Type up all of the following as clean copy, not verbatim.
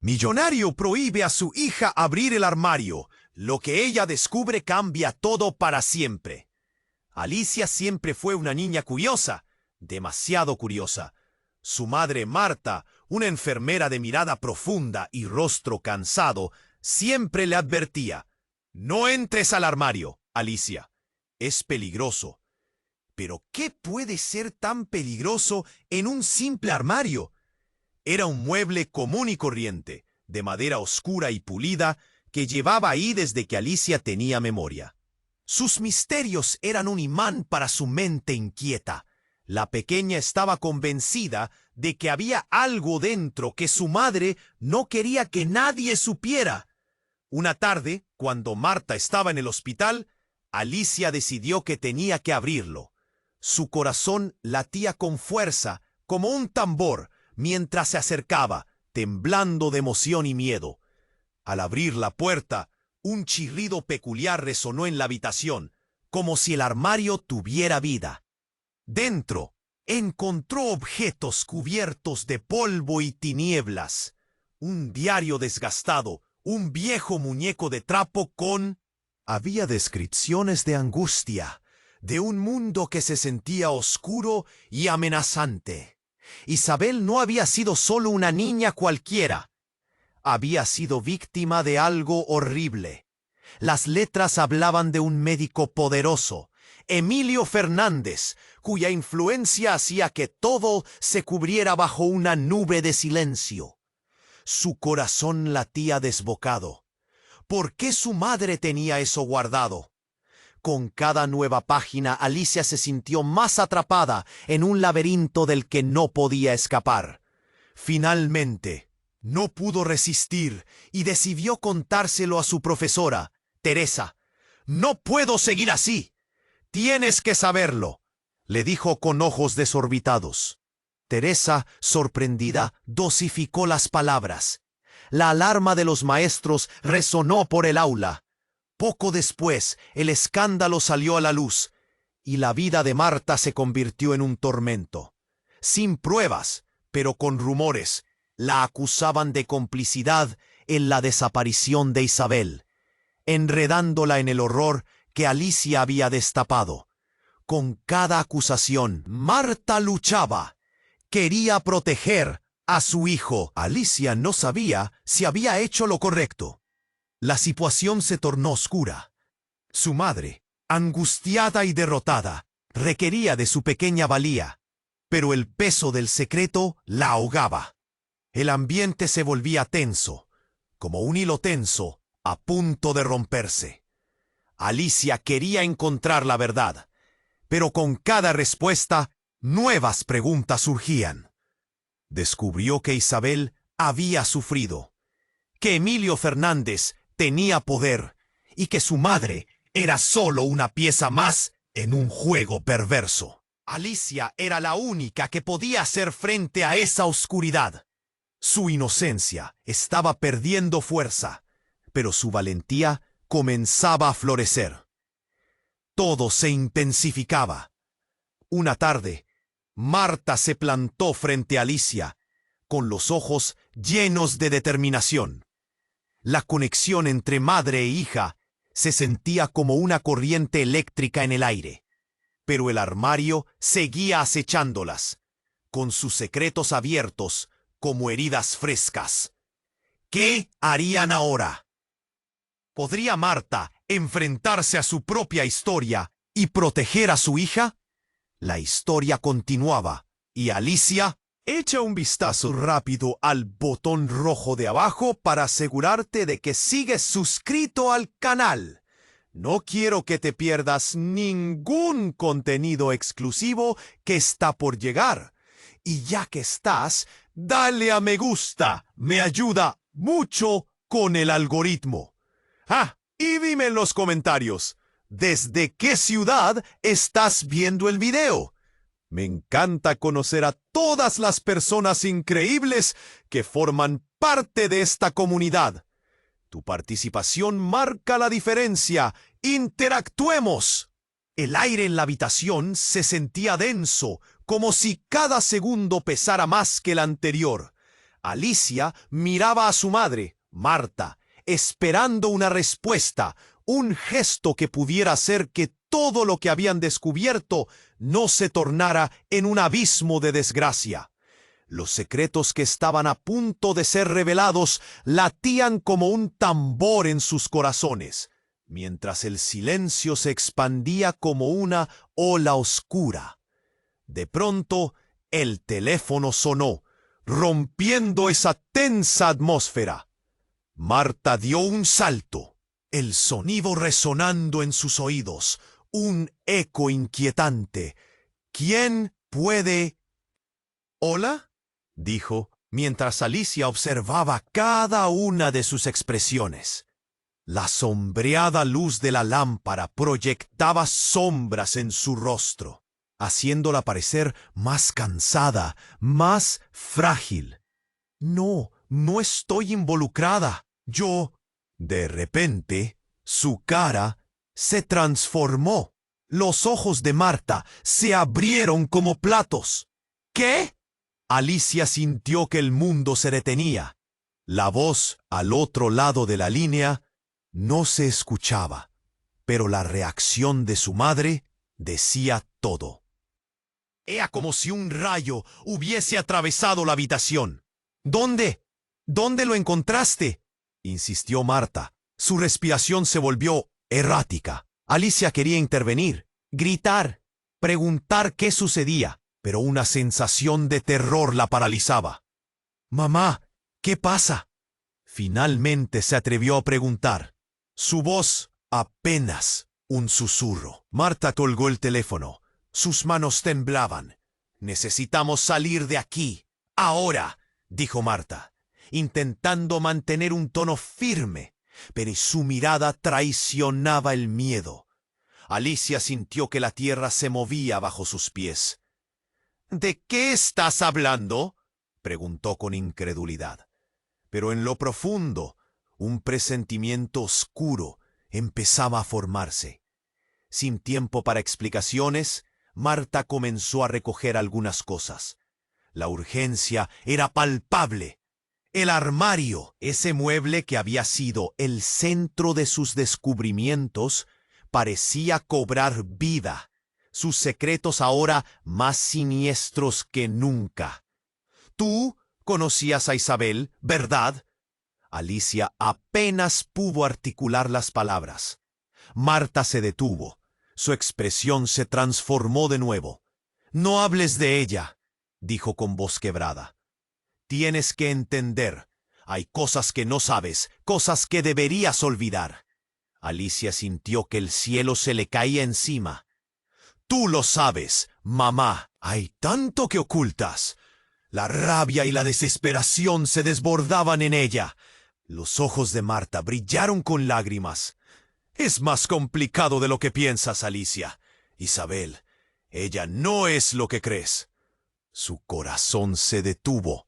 Millonario prohíbe a su hija abrir el armario. Lo que ella descubre cambia todo para siempre. Alicia siempre fue una niña curiosa, demasiado curiosa. Su madre Marta, una enfermera de mirada profunda y rostro cansado, siempre le advertía: «No entres al armario, Alicia. Es peligroso». Pero ¿qué puede ser tan peligroso en un simple armario? Era un mueble común y corriente, de madera oscura y pulida, que llevaba ahí desde que Alicia tenía memoria. Sus misterios eran un imán para su mente inquieta. La pequeña estaba convencida de que había algo dentro que su madre no quería que nadie supiera. Una tarde, cuando Marta estaba en el hospital, Alicia decidió que tenía que abrirlo. Su corazón latía con fuerza, como un tambor, mientras se acercaba, temblando de emoción y miedo. Al abrir la puerta, un chirrido peculiar resonó en la habitación, como si el armario tuviera vida. Dentro, encontró objetos cubiertos de polvo y tinieblas. Un diario desgastado, un viejo muñeco de trapo con... Había descripciones de angustia, de un mundo que se sentía oscuro y amenazante. Isabel no había sido solo una niña cualquiera. Había sido víctima de algo horrible. Las letras hablaban de un médico poderoso, Emilio Fernández, cuya influencia hacía que todo se cubriera bajo una nube de silencio. Su corazón latía desbocado. ¿Por qué su madre tenía eso guardado? Con cada nueva página, Alicia se sintió más atrapada en un laberinto del que no podía escapar. Finalmente, no pudo resistir y decidió contárselo a su profesora, Teresa. «No puedo seguir así. Tienes que saberlo», le dijo con ojos desorbitados. Teresa, sorprendida, dosificó las palabras. La alarma de los maestros resonó por el aula. Poco después, el escándalo salió a la luz, y la vida de Marta se convirtió en un tormento. Sin pruebas, pero con rumores, la acusaban de complicidad en la desaparición de Isabel, enredándola en el horror que Alicia había destapado. Con cada acusación, Marta luchaba. Quería proteger a su hijo. Alicia no sabía si había hecho lo correcto. La situación se tornó oscura. Su madre, angustiada y derrotada, requería de su pequeña valía, pero el peso del secreto la ahogaba. El ambiente se volvía tenso, como un hilo tenso a punto de romperse. Alicia quería encontrar la verdad, pero con cada respuesta, nuevas preguntas surgían. Descubrió que Isabel había sufrido, que Emilio Fernández tenía poder y que su madre era solo una pieza más en un juego perverso. Alicia era la única que podía hacer frente a esa oscuridad. Su inocencia estaba perdiendo fuerza, pero su valentía comenzaba a florecer. Todo se intensificaba. Una tarde, Marta se plantó frente a Alicia, con los ojos llenos de determinación. La conexión entre madre e hija se sentía como una corriente eléctrica en el aire, pero el armario seguía acechándolas, con sus secretos abiertos como heridas frescas. ¿Qué harían ahora? ¿Podría Marta enfrentarse a su propia historia y proteger a su hija? La historia continuaba, y Alicia... Echa un vistazo rápido al botón rojo de abajo para asegurarte de que sigues suscrito al canal. No quiero que te pierdas ningún contenido exclusivo que está por llegar. Y ya que estás, dale a me gusta. Me ayuda mucho con el algoritmo. Y dime en los comentarios, ¿desde qué ciudad estás viendo el video? Me encanta conocer a todas las personas increíbles que forman parte de esta comunidad. Tu participación marca la diferencia. ¡Interactuemos! El aire en la habitación se sentía denso, como si cada segundo pesara más que el anterior. Alicia miraba a su madre, Marta, esperando una respuesta, un gesto que pudiera hacer que todo lo que habían descubierto no se tornara en un abismo de desgracia. Los secretos que estaban a punto de ser revelados latían como un tambor en sus corazones, mientras el silencio se expandía como una ola oscura. De pronto, el teléfono sonó, rompiendo esa tensa atmósfera. Marta dio un salto, el sonido resonando en sus oídos, un eco inquietante. ¿Quién puede? ¿Hola?, dijo, mientras Alicia observaba cada una de sus expresiones. La sombreada luz de la lámpara proyectaba sombras en su rostro, haciéndola parecer más cansada, más frágil. No, no estoy involucrada. Yo... De repente, su cara se transformó. Los ojos de Marta se abrieron como platos. ¿Qué? Alicia sintió que el mundo se detenía. La voz al otro lado de la línea no se escuchaba, pero la reacción de su madre decía todo. Era como si un rayo hubiese atravesado la habitación. ¿Dónde? ¿Dónde lo encontraste?, insistió Marta. Su respiración se volvió errática. Alicia quería intervenir, gritar, preguntar qué sucedía, pero una sensación de terror la paralizaba. «Mamá, ¿qué pasa?», finalmente se atrevió a preguntar. Su voz apenas un susurro. Marta colgó el teléfono. Sus manos temblaban. «Necesitamos salir de aquí, ahora», dijo Marta, intentando mantener un tono firme, pero su mirada traicionaba el miedo. Alicia sintió que la tierra se movía bajo sus pies. «¿De qué estás hablando?», preguntó con incredulidad. Pero en lo profundo, un presentimiento oscuro empezaba a formarse. Sin tiempo para explicaciones, Marta comenzó a recoger algunas cosas. La urgencia era palpable. El armario, ese mueble que había sido el centro de sus descubrimientos, parecía cobrar vida, sus secretos ahora más siniestros que nunca. «Tú conocías a Isabel, ¿verdad?». Alicia apenas pudo articular las palabras. Marta se detuvo. Su expresión se transformó de nuevo. «No hables de ella», dijo con voz quebrada. «Tienes que entender. Hay cosas que no sabes, cosas que deberías olvidar». Alicia sintió que el cielo se le caía encima. «Tú lo sabes, mamá. Hay tanto que ocultas». La rabia y la desesperación se desbordaban en ella. Los ojos de Marta brillaron con lágrimas. «Es más complicado de lo que piensas, Alicia. Isabel, ella no es lo que crees». Su corazón se detuvo.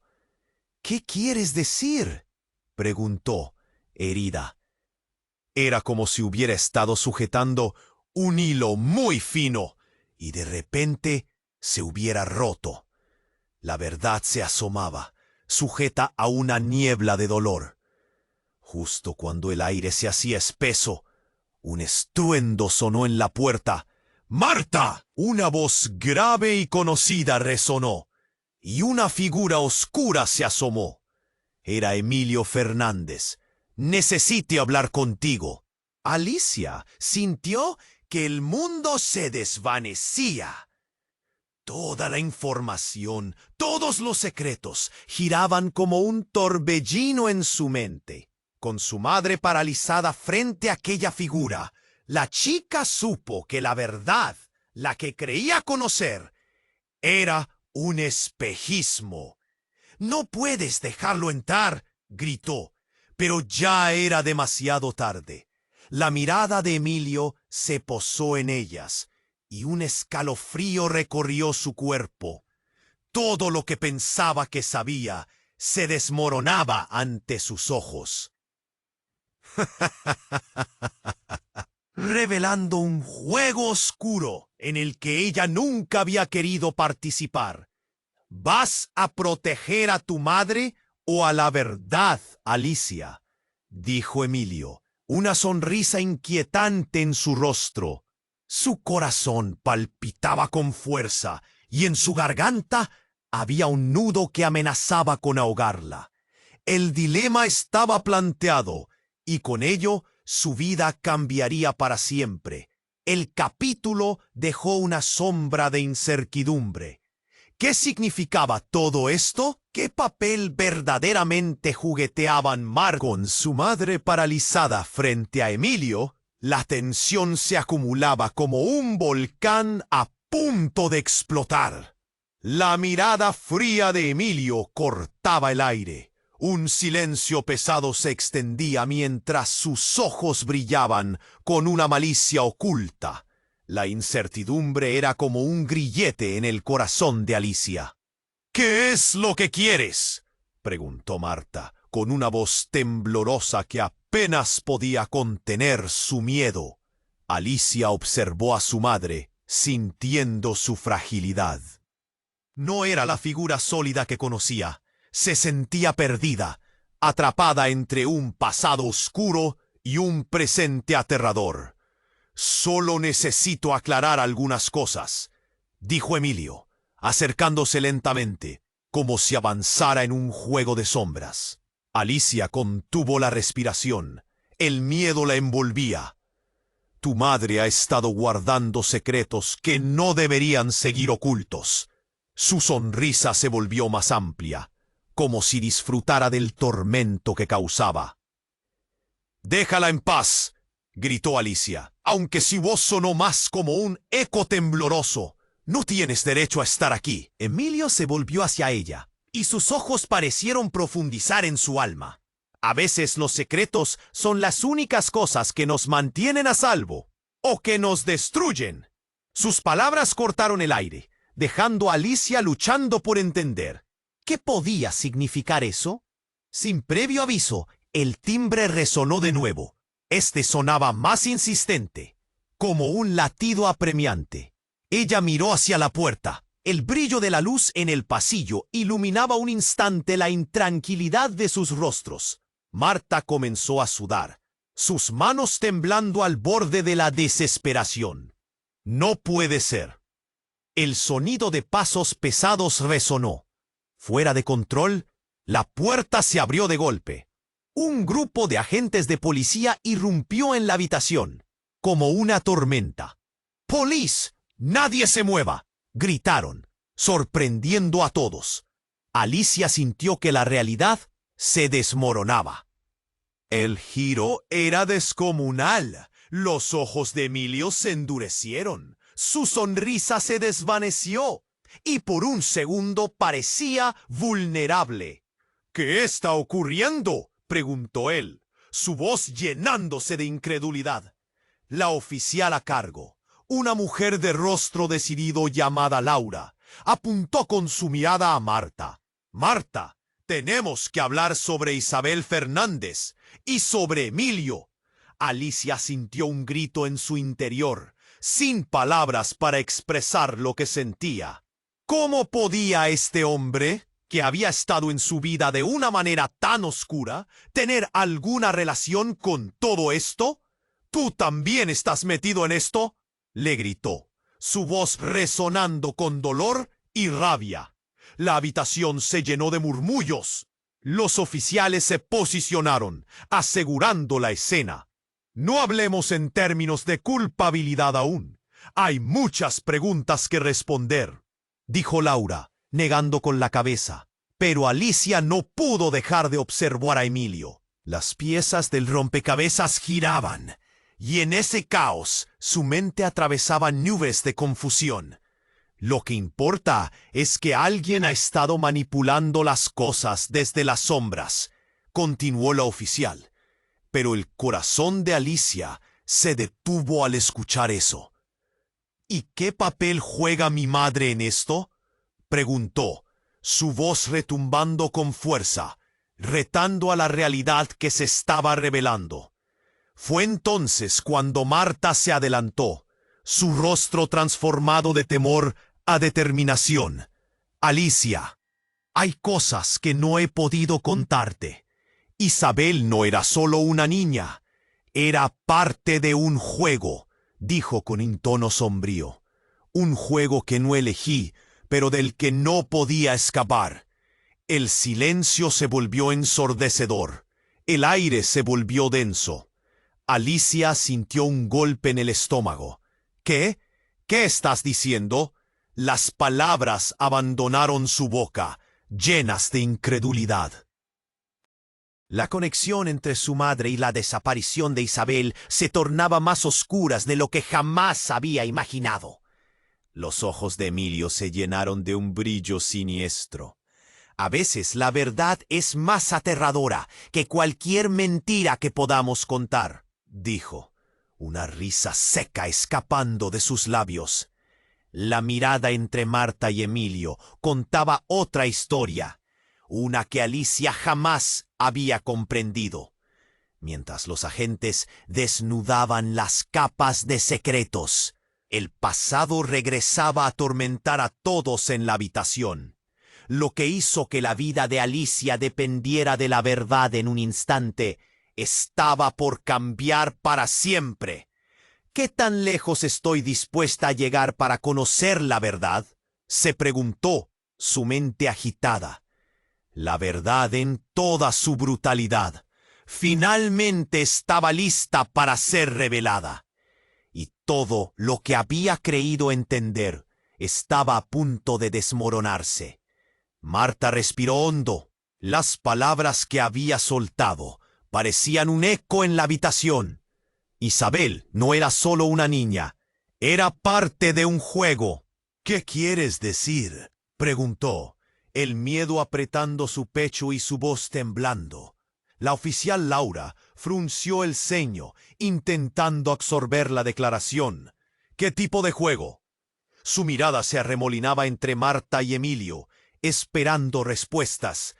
«¿Qué quieres decir?», preguntó, herida. Era como si hubiera estado sujetando un hilo muy fino y de repente se hubiera roto. La verdad se asomaba, sujeta a una niebla de dolor. Justo cuando el aire se hacía espeso, un estruendo sonó en la puerta. «¡Marta!». Una voz grave y conocida resonó, y una figura oscura se asomó. Era Emilio Fernández. «Necesito hablar contigo». Alicia sintió que el mundo se desvanecía. Toda la información, todos los secretos, giraban como un torbellino en su mente. Con su madre paralizada frente a aquella figura, la chica supo que la verdad, la que creía conocer, era un espejismo. «No puedes dejarlo entrar», gritó, pero ya era demasiado tarde. La mirada de Emilio se posó en ellas, y un escalofrío recorrió su cuerpo. Todo lo que pensaba que sabía se desmoronaba ante sus ojos. Revelando un juego oscuro en el que ella nunca había querido participar. «¿Vas a proteger a tu madre «O a la verdad, Alicia», dijo Emilio, una sonrisa inquietante en su rostro. Su corazón palpitaba con fuerza y en su garganta había un nudo que amenazaba con ahogarla. El dilema estaba planteado y con ello su vida cambiaría para siempre. El capítulo dejó una sombra de incertidumbre. ¿Qué significaba todo esto? ¿Qué papel verdaderamente jugueteaban Mar con su madre paralizada frente a Emilio? La tensión se acumulaba como un volcán a punto de explotar. La mirada fría de Emilio cortaba el aire. Un silencio pesado se extendía mientras sus ojos brillaban con una malicia oculta. La incertidumbre era como un grillete en el corazón de Alicia. «¿Qué es lo que quieres?», preguntó Marta, con una voz temblorosa que apenas podía contener su miedo. Alicia observó a su madre, sintiendo su fragilidad. No era la figura sólida que conocía. Se sentía perdida, atrapada entre un pasado oscuro y un presente aterrador. «Solo necesito aclarar algunas cosas», dijo Emilio, acercándose lentamente, como si avanzara en un juego de sombras. Alicia contuvo la respiración. El miedo la envolvía. «Tu madre ha estado guardando secretos que no deberían seguir ocultos». Su sonrisa se volvió más amplia, como si disfrutara del tormento que causaba. «Déjala en paz», gritó Alicia, «aunque su voz sonó más como un eco tembloroso. No tienes derecho a estar aquí». Emilio se volvió hacia ella, y sus ojos parecieron profundizar en su alma. A veces los secretos son las únicas cosas que nos mantienen a salvo, o que nos destruyen. Sus palabras cortaron el aire, dejando a Alicia luchando por entender. ¿Qué podía significar eso? Sin previo aviso, el timbre resonó de nuevo. Este sonaba más insistente, como un latido apremiante. Ella miró hacia la puerta. El brillo de la luz en el pasillo iluminaba un instante la intranquilidad de sus rostros. Marta comenzó a sudar, sus manos temblando al borde de la desesperación. «No puede ser». El sonido de pasos pesados resonó. Fuera de control, la puerta se abrió de golpe. Un grupo de agentes de policía irrumpió en la habitación, como una tormenta. «¡Police! ¡Nadie se mueva!», gritaron, sorprendiendo a todos. Alicia sintió que la realidad se desmoronaba. El giro era descomunal. Los ojos de Emilio se endurecieron. Su sonrisa se desvaneció y por un segundo parecía vulnerable. «¿Qué está ocurriendo?», preguntó él, su voz llenándose de incredulidad. La oficial a cargo, una mujer de rostro decidido llamada Laura, apuntó con su mirada a Marta. «Marta, tenemos que hablar sobre Isabel Fernández y sobre Emilio». Alicia sintió un grito en su interior, sin palabras para expresar lo que sentía. ¿Cómo podía este hombre, que había estado en su vida de una manera tan oscura, tener alguna relación con todo esto? «¿Tú también estás metido en esto?», le gritó, su voz resonando con dolor y rabia. La habitación se llenó de murmullos. Los oficiales se posicionaron, asegurando la escena. «No hablemos en términos de culpabilidad aún. Hay muchas preguntas que responder», dijo Laura, negando con la cabeza. Pero Alicia no pudo dejar de observar a Emilio. Las piezas del rompecabezas giraban, y en ese caos su mente atravesaba nubes de confusión. «Lo que importa es que alguien ha estado manipulando las cosas desde las sombras», continuó la oficial. Pero el corazón de Alicia se detuvo al escuchar eso. «¿Y qué papel juega mi madre en esto?», preguntó, su voz retumbando con fuerza, retando a la realidad que se estaba revelando. Fue entonces cuando Marta se adelantó, su rostro transformado de temor a determinación. «Alicia», Hay cosas que no he podido contarte. Isabel no era solo una niña, era parte de un juego, dijo con un tono sombrío. Un juego que no elegí, pero del que no podía escapar. El silencio se volvió ensordecedor. El aire se volvió denso. Alicia sintió un golpe en el estómago. ¿Qué? ¿Qué estás diciendo? Las palabras abandonaron su boca, llenas de incredulidad. La conexión entre su madre y la desaparición de Isabel se tornaba más oscuras de lo que jamás había imaginado. Los ojos de Emilio se llenaron de un brillo siniestro. A veces la verdad es más aterradora que cualquier mentira que podamos contar, dijo, una risa seca escapando de sus labios. La mirada entre Marta y Emilio contaba otra historia, una que Alicia jamás había comprendido. Mientras los agentes desnudaban las capas de secretos, el pasado regresaba a atormentar a todos en la habitación. Lo que hizo que la vida de Alicia dependiera de la verdad en un instante estaba por cambiar para siempre. ¿Qué tan lejos estoy dispuesta a llegar para conocer la verdad?, se preguntó, su mente agitada. La verdad en toda su brutalidad finalmente estaba lista para ser revelada. Y todo lo que había creído entender estaba a punto de desmoronarse. Marta respiró hondo. Las palabras que había soltado parecían un eco en la habitación. Isabel no era solo una niña, era parte de un juego. ¿Qué quieres decir?, preguntó, el miedo apretando su pecho y su voz temblando. La oficial Laura frunció el ceño, intentando absorber la declaración. ¿Qué tipo de juego? Su mirada se arremolinaba entre Marta y Emilio, esperando respuestas.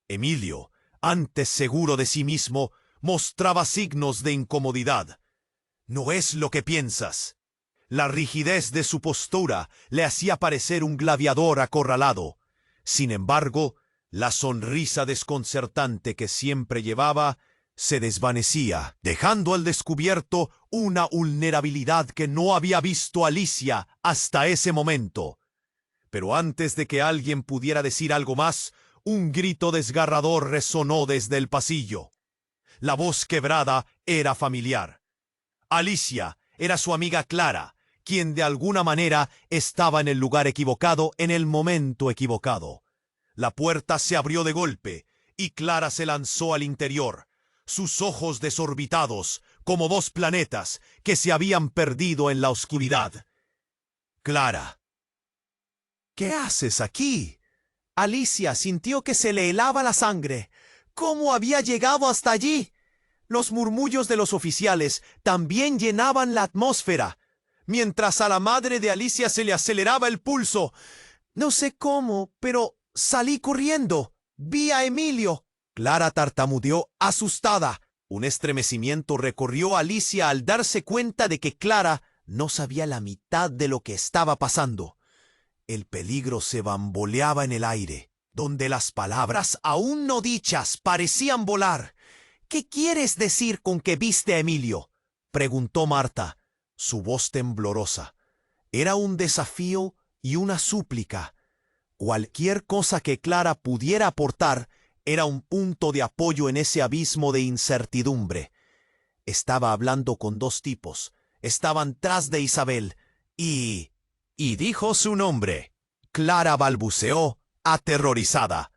Emilio, antes seguro de sí mismo, mostraba signos de incomodidad. No es lo que piensas. La rigidez de su postura le hacía parecer un gladiador acorralado. Sin embargo, la sonrisa desconcertante que siempre llevaba se desvanecía, dejando al descubierto una vulnerabilidad que no había visto Alicia hasta ese momento. Pero antes de que alguien pudiera decir algo más, un grito desgarrador resonó desde el pasillo. La voz quebrada era familiar. Alicia era su amiga Clara, quien de alguna manera estaba en el lugar equivocado en el momento equivocado. La puerta se abrió de golpe y Clara se lanzó al interior, sus ojos desorbitados como dos planetas que se habían perdido en la oscuridad. Clara. ¿Qué haces aquí? Alicia sintió que se le helaba la sangre. ¿Cómo había llegado hasta allí? Los murmullos de los oficiales también llenaban la atmósfera, mientras a la madre de Alicia se le aceleraba el pulso. No sé cómo, pero salí corriendo. Vi a Emilio. Clara tartamudeó asustada. Un estremecimiento recorrió a Alicia al darse cuenta de que Clara no sabía la mitad de lo que estaba pasando. El peligro se bamboleaba en el aire, donde las palabras aún no dichas parecían volar. ¿Qué quieres decir con que viste a Emilio?, preguntó Marta, su voz temblorosa. Era un desafío y una súplica. Cualquier cosa que Clara pudiera aportar era un punto de apoyo en ese abismo de incertidumbre. Estaba hablando con dos tipos. Estaban tras de Isabel y dijo su nombre. Clara balbuceó, aterrorizada.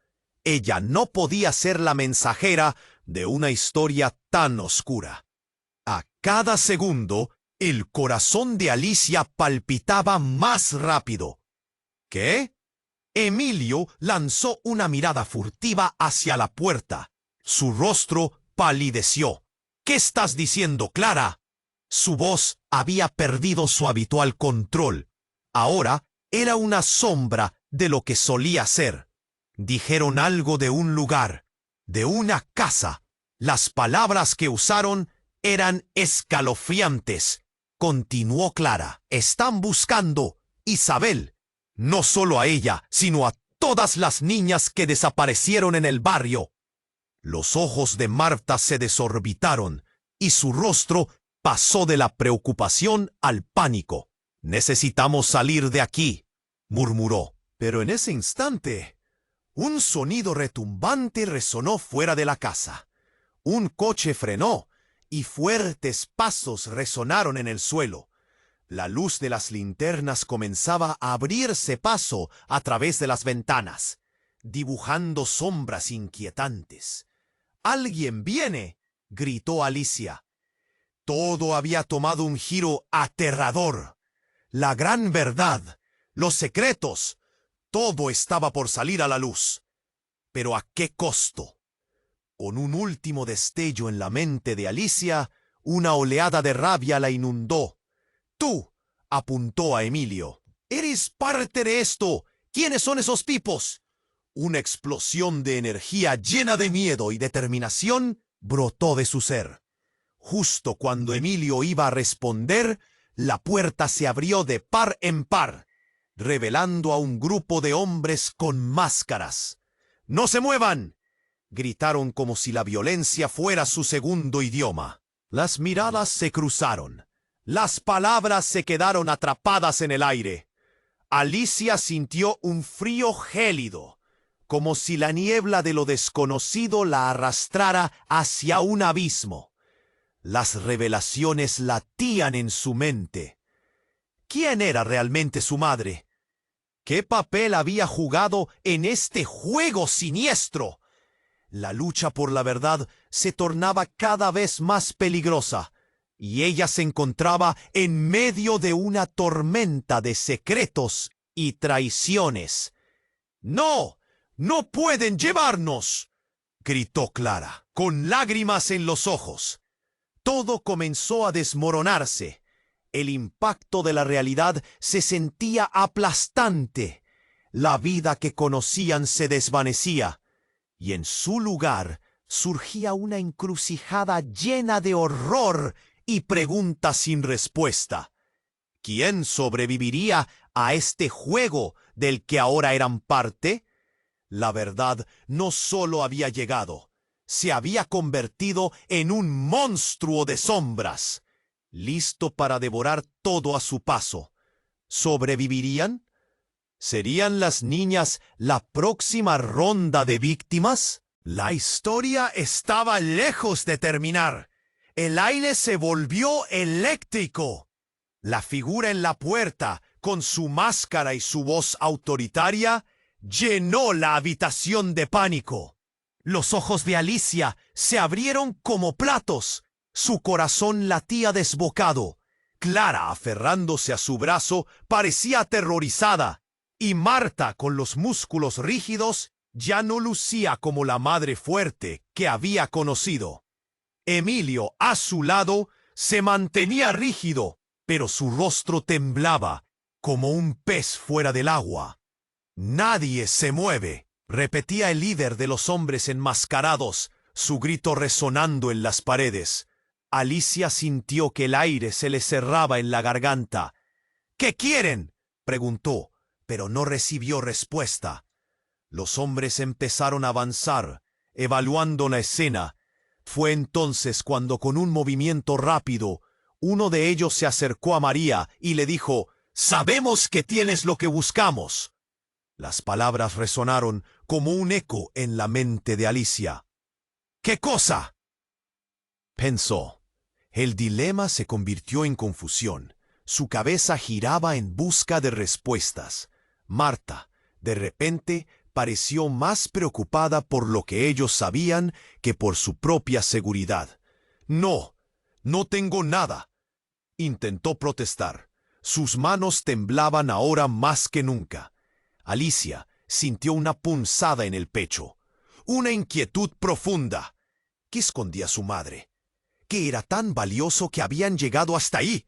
Ella no podía ser la mensajera de una historia tan oscura. A cada segundo, el corazón de Alicia palpitaba más rápido. ¿Qué? Emilio lanzó una mirada furtiva hacia la puerta. Su rostro palideció. ¿Qué estás diciendo, Clara? Su voz había perdido su habitual control. Ahora era una sombra de lo que solía ser. Dijeron algo de un lugar, de una casa. Las palabras que usaron eran escalofriantes. Continuó Clara. Están buscando Isabel. No solo a ella, sino a todas las niñas que desaparecieron en el barrio. Los ojos de Marta se desorbitaron y su rostro pasó de la preocupación al pánico. «Necesitamos salir de aquí», murmuró. Pero en ese instante, un sonido retumbante resonó fuera de la casa. Un coche frenó y fuertes pasos resonaron en el suelo. La luz de las linternas comenzaba a abrirse paso a través de las ventanas, dibujando sombras inquietantes. «¡Alguien viene!», gritó Alicia. Todo había tomado un giro aterrador. La gran verdad, los secretos, todo estaba por salir a la luz. ¿Pero a qué costo? Con un último destello en la mente de Alicia, una oleada de rabia la inundó. «Tú», apuntó a Emilio, «eres parte de esto. ¿Quiénes son esos tipos?». Una explosión de energía llena de miedo y determinación brotó de su ser. Justo cuando Emilio iba a responder, la puerta se abrió de par en par, revelando a un grupo de hombres con máscaras. «¡No se muevan!», gritaron como si la violencia fuera su segundo idioma. Las miradas se cruzaron. Las palabras se quedaron atrapadas en el aire. Alicia sintió un frío gélido, como si la niebla de lo desconocido la arrastrara hacia un abismo. Las revelaciones latían en su mente. ¿Quién era realmente su madre? ¿Qué papel había jugado en este juego siniestro? La lucha por la verdad se tornaba cada vez más peligrosa, y ella se encontraba en medio de una tormenta de secretos y traiciones. «¡No! ¡No pueden llevarnos!», gritó Clara, con lágrimas en los ojos. Todo comenzó a desmoronarse. El impacto de la realidad se sentía aplastante. La vida que conocían se desvanecía, y en su lugar surgía una encrucijada llena de horror y preguntas sin respuesta. ¿Quién sobreviviría a este juego del que ahora eran parte? La verdad no solo había llegado, se había convertido en un monstruo de sombras, listo para devorar todo a su paso. ¿Sobrevivirían? ¿Serían las niñas la próxima ronda de víctimas? La historia estaba lejos de terminar. El aire se volvió eléctrico. La figura en la puerta, con su máscara y su voz autoritaria, llenó la habitación de pánico. Los ojos de Alicia se abrieron como platos. Su corazón latía desbocado. Clara, aferrándose a su brazo, parecía aterrorizada. Y Marta, con los músculos rígidos, ya no lucía como la madre fuerte que había conocido. Emilio, a su lado, se mantenía rígido, pero su rostro temblaba como un pez fuera del agua. «Nadie se mueve», repetía el líder de los hombres enmascarados, su grito resonando en las paredes. Alicia sintió que el aire se le cerraba en la garganta. «¿Qué quieren?», preguntó, pero no recibió respuesta. Los hombres empezaron a avanzar, evaluando la escena. Fue entonces cuando, con un movimiento rápido, uno de ellos se acercó a María y le dijo: «Sabemos que tienes lo que buscamos». Las palabras resonaron como un eco en la mente de Alicia. «¿Qué cosa?», pensó. El dilema se convirtió en confusión. Su cabeza giraba en busca de respuestas. Marta, de repente, pareció más preocupada por lo que ellos sabían que por su propia seguridad. «No, no tengo nada», intentó protestar. Sus manos temblaban ahora más que nunca. Alicia sintió una punzada en el pecho, una inquietud profunda. ¿Qué escondía su madre? ¿Qué era tan valioso que habían llegado hasta ahí?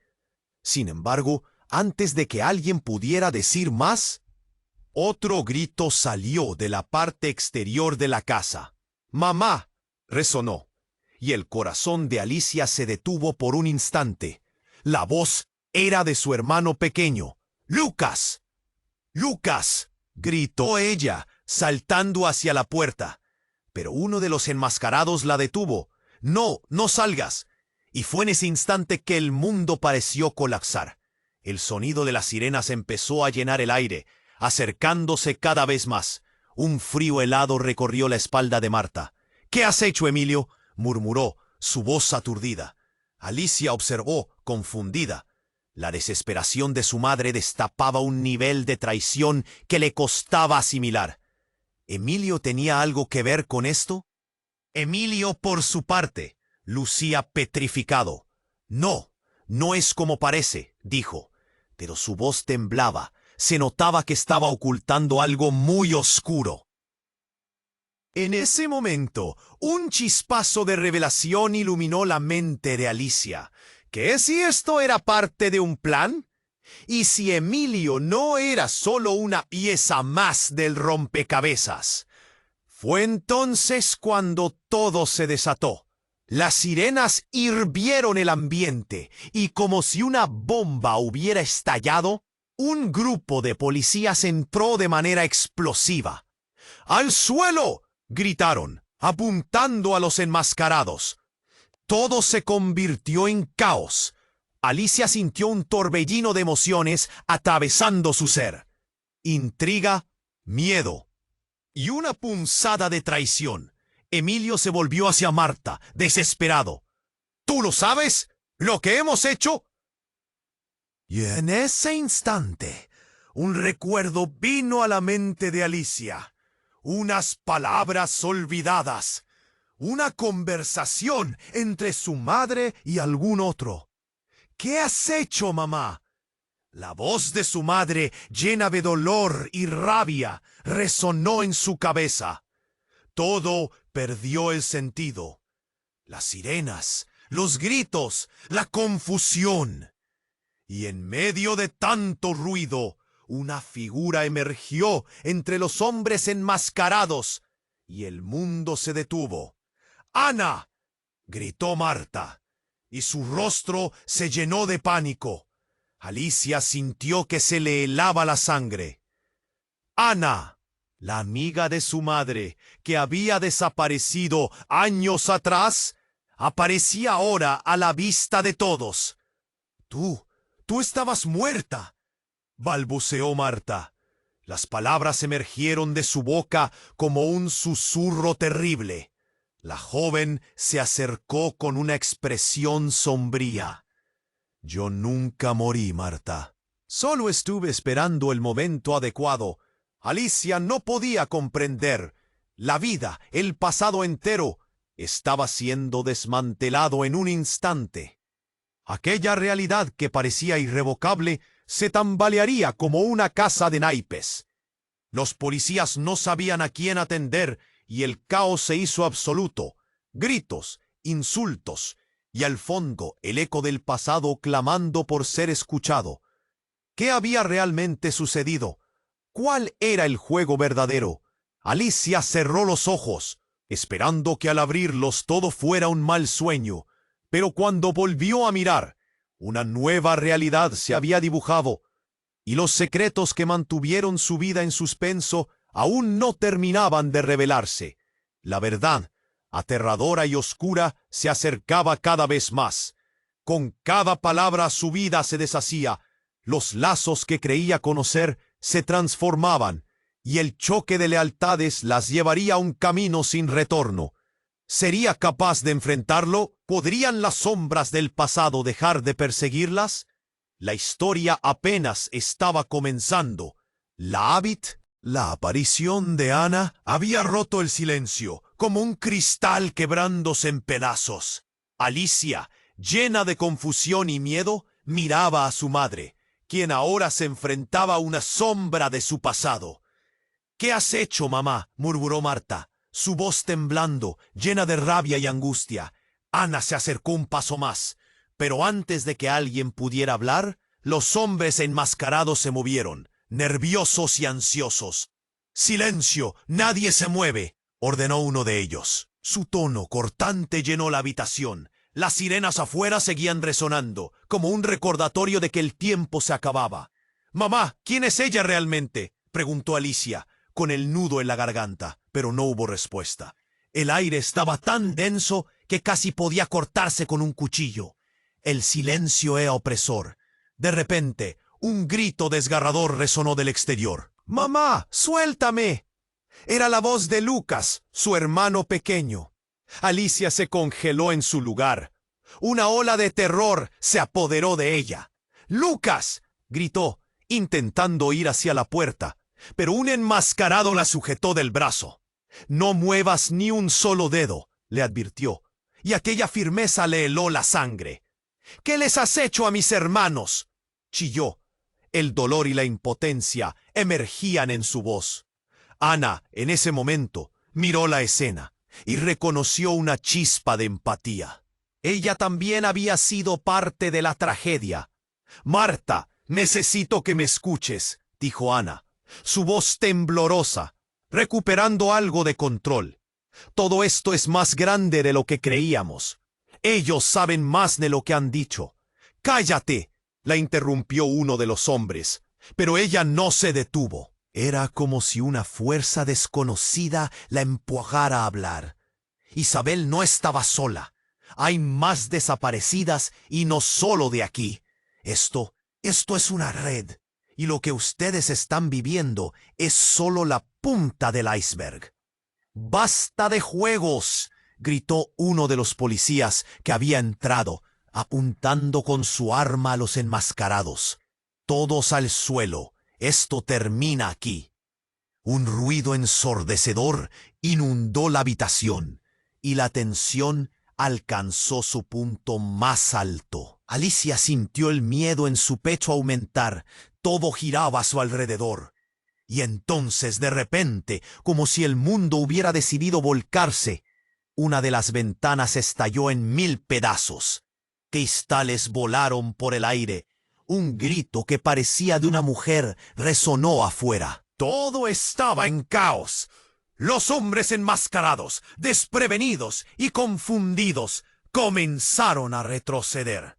Sin embargo, antes de que alguien pudiera decir más, otro grito salió de la parte exterior de la casa. «¡Mamá!», resonó, y el corazón de Alicia se detuvo por un instante. La voz era de su hermano pequeño. «¡Lucas! ¡Lucas!», gritó ella, saltando hacia la puerta. Pero uno de los enmascarados la detuvo. No, no salgas. Y fue en ese instante que el mundo pareció colapsar. El sonido de las sirenas empezó a llenar el aire, acercándose cada vez más. Un frío helado recorrió la espalda de Marta. —¿Qué has hecho, Emilio? —murmuró, su voz aturdida. Alicia observó, confundida. La desesperación de su madre destapaba un nivel de traición que le costaba asimilar. ¿Emilio tenía algo que ver con esto? Emilio, por su parte, lucía petrificado. No, no es como parece, dijo, pero su voz temblaba. Se notaba que estaba ocultando algo muy oscuro. En ese momento, un chispazo de revelación iluminó la mente de Alicia. ¿Qué si esto era parte de un plan? ¿Y si Emilio no era solo una pieza más del rompecabezas? Fue entonces cuando todo se desató. Las sirenas hirvieron el ambiente y como si una bomba hubiera estallado, un grupo de policías entró de manera explosiva. ¡Al suelo!, gritaron, apuntando a los enmascarados. Todo se convirtió en caos. Alicia sintió un torbellino de emociones atravesando su ser. Intriga, miedo y una punzada de traición. Emilio se volvió hacia Marta, desesperado. ¿Tú lo sabes? ¿Lo que hemos hecho? Y en ese instante, un recuerdo vino a la mente de Alicia. Unas palabras olvidadas. Una conversación entre su madre y algún otro. ¿Qué has hecho, mamá? La voz de su madre, llena de dolor y rabia, resonó en su cabeza. Todo perdió el sentido. Las sirenas, los gritos, la confusión. Y en medio de tanto ruido, una figura emergió entre los hombres enmascarados, y el mundo se detuvo. ¡Ana!, gritó Marta, y su rostro se llenó de pánico. Alicia sintió que se le helaba la sangre. Ana, la amiga de su madre, que había desaparecido años atrás, aparecía ahora a la vista de todos. Tú estabas muerta, balbuceó Marta. Las palabras emergieron de su boca como un susurro terrible. La joven se acercó con una expresión sombría. Yo nunca morí, Marta. Solo estuve esperando el momento adecuado. Alicia no podía comprender. La vida, el pasado entero, estaba siendo desmantelado en un instante. Aquella realidad que parecía irrevocable se tambalearía como una casa de naipes. Los policías no sabían a quién atender y el caos se hizo absoluto. Gritos, insultos y al fondo el eco del pasado clamando por ser escuchado. ¿Qué había realmente sucedido? ¿Cuál era el juego verdadero? Alicia cerró los ojos, esperando que al abrirlos todo fuera un mal sueño. Pero cuando volvió a mirar, una nueva realidad se había dibujado, y los secretos que mantuvieron su vida en suspenso aún no terminaban de revelarse. La verdad, aterradora y oscura, se acercaba cada vez más. Con cada palabra su vida se deshacía, los lazos que creía conocer se transformaban, y el choque de lealtades las llevaría a un camino sin retorno. ¿Sería capaz de enfrentarlo? ¿Podrían las sombras del pasado dejar de perseguirlas? La historia apenas estaba comenzando. La aparición de Ana había roto el silencio, como un cristal quebrándose en pedazos. Alicia, llena de confusión y miedo, miraba a su madre, quien ahora se enfrentaba a una sombra de su pasado. ¿Qué has hecho, mamá?, murmuró Marta, su voz temblando, llena de rabia y angustia. Ana se acercó un paso más, pero antes de que alguien pudiera hablar, los hombres enmascarados se movieron, nerviosos y ansiosos. «¡Silencio! ¡Nadie se mueve!», ordenó uno de ellos. Su tono cortante llenó la habitación. Las sirenas afuera seguían resonando, como un recordatorio de que el tiempo se acababa. «Mamá, ¿quién es ella realmente?», preguntó Alicia, con el nudo en la garganta, pero no hubo respuesta. El aire estaba tan denso que casi podía cortarse con un cuchillo. El silencio era opresor. De repente, un grito desgarrador resonó del exterior. «¡Mamá, suéltame!». Era la voz de Lucas, su hermano pequeño. Alicia se congeló en su lugar. Una ola de terror se apoderó de ella. «¡Lucas!», gritó, intentando ir hacia la puerta, pero un enmascarado la sujetó del brazo. «No muevas ni un solo dedo», le advirtió, y aquella firmeza le heló la sangre. «¿Qué les has hecho a mis hermanos?», chilló. El dolor y la impotencia emergían en su voz. Ana, en ese momento, miró la escena y reconoció una chispa de empatía. Ella también había sido parte de la tragedia. «Marta, necesito que me escuches», dijo Ana, su voz temblorosa, recuperando algo de control. «Todo esto es más grande de lo que creíamos. Ellos saben más de lo que han dicho». «¡Cállate!», la interrumpió uno de los hombres, pero ella no se detuvo. Era como si una fuerza desconocida la empujara a hablar. «Isabel no estaba sola. Hay más desaparecidas y no solo de aquí. Esto es una red. Y lo que ustedes están viviendo es solo la punta del iceberg». «¡Basta de juegos!», gritó uno de los policías que había entrado, apuntando con su arma a los enmascarados. «Todos al suelo. Esto termina aquí». Un ruido ensordecedor inundó la habitación, y la tensión alcanzó su punto más alto. Alicia sintió el miedo en su pecho aumentar. Todo giraba a su alrededor. Y entonces, de repente, como si el mundo hubiera decidido volcarse, una de las ventanas estalló en 1000 pedazos. Cristales volaron por el aire. Un grito que parecía de una mujer resonó afuera. Todo estaba en caos. Los hombres enmascarados, desprevenidos y confundidos, comenzaron a retroceder.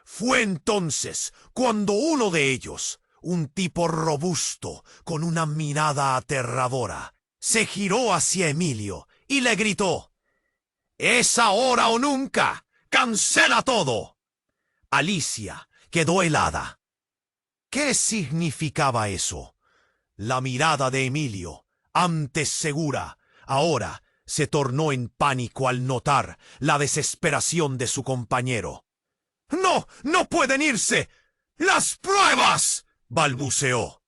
Fue entonces cuando uno de ellos, un tipo robusto, con una mirada aterradora, se giró hacia Emilio y le gritó: «¡Es ahora o nunca! ¡Cancela todo!». Alicia quedó helada. ¿Qué significaba eso? La mirada de Emilio, antes segura, ahora se tornó en pánico al notar la desesperación de su compañero. «¡No! ¡No pueden irse! ¡Las pruebas!», balbuceó.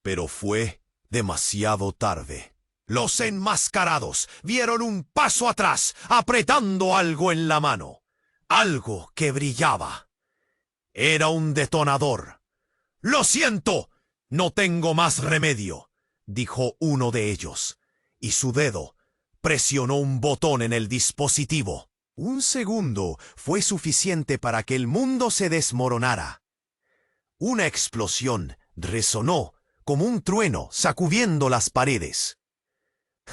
Pero fue demasiado tarde. Los enmascarados vieron un paso atrás, apretando algo en la mano. Algo que brillaba. Era un detonador. «Lo siento, no tengo más remedio», dijo uno de ellos, y su dedo presionó un botón en el dispositivo. Un segundo fue suficiente para que el mundo se desmoronara. Una explosión resonó como un trueno sacudiendo las paredes.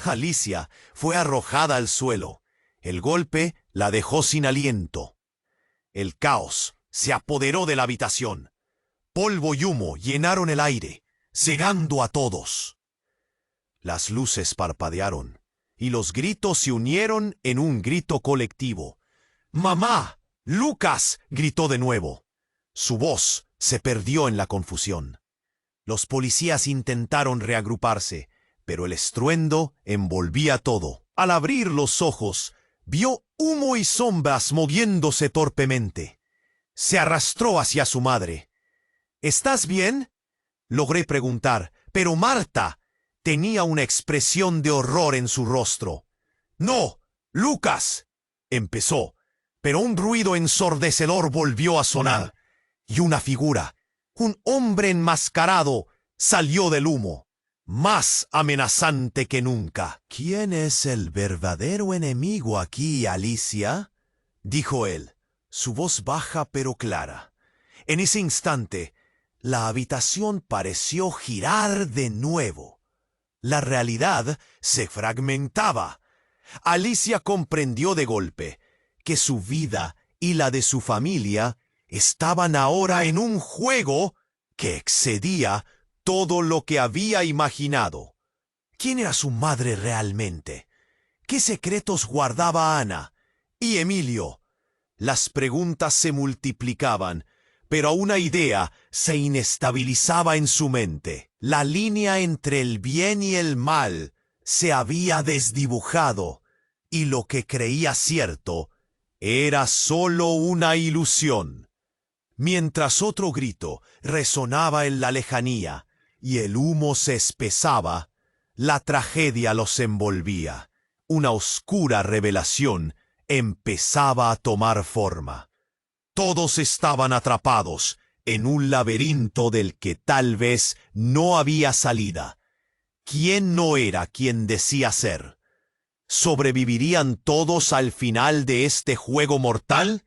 Alicia fue arrojada al suelo. El golpe la dejó sin aliento. El caos se apoderó de la habitación. Polvo y humo llenaron el aire, cegando a todos. Las luces parpadearon, y los gritos se unieron en un grito colectivo. «¡Mamá! ¡Lucas!», gritó de nuevo. Su voz se perdió en la confusión. Los policías intentaron reagruparse, pero el estruendo envolvía todo. Al abrir los ojos, vio humo y sombras moviéndose torpemente. Se arrastró hacia su madre. «¿Estás bien?», logré preguntar, pero Marta tenía una expresión de horror en su rostro. «No, Lucas», empezó, pero un ruido ensordecedor volvió a sonar, y una figura, un hombre enmascarado, salió del humo, más amenazante que nunca. «¿Quién es el verdadero enemigo aquí, Alicia?», dijo él, su voz baja pero clara. En ese instante, la habitación pareció girar de nuevo. La realidad se fragmentaba. Alicia comprendió de golpe que su vida y la de su familia estaban ahora en un juego que excedía todo lo que había imaginado. ¿Quién era su madre realmente? ¿Qué secretos guardaba Ana? ¿Y Emilio? Las preguntas se multiplicaban, pero una idea se inestabilizaba en su mente. La línea entre el bien y el mal se había desdibujado, y lo que creía cierto era solo una ilusión. Mientras otro grito resonaba en la lejanía y el humo se espesaba, la tragedia los envolvía. Una oscura revelación empezaba a tomar forma. Todos estaban atrapados en un laberinto del que tal vez no había salida. ¿Quién no era quien decía ser? ¿Sobrevivirían todos al final de este juego mortal?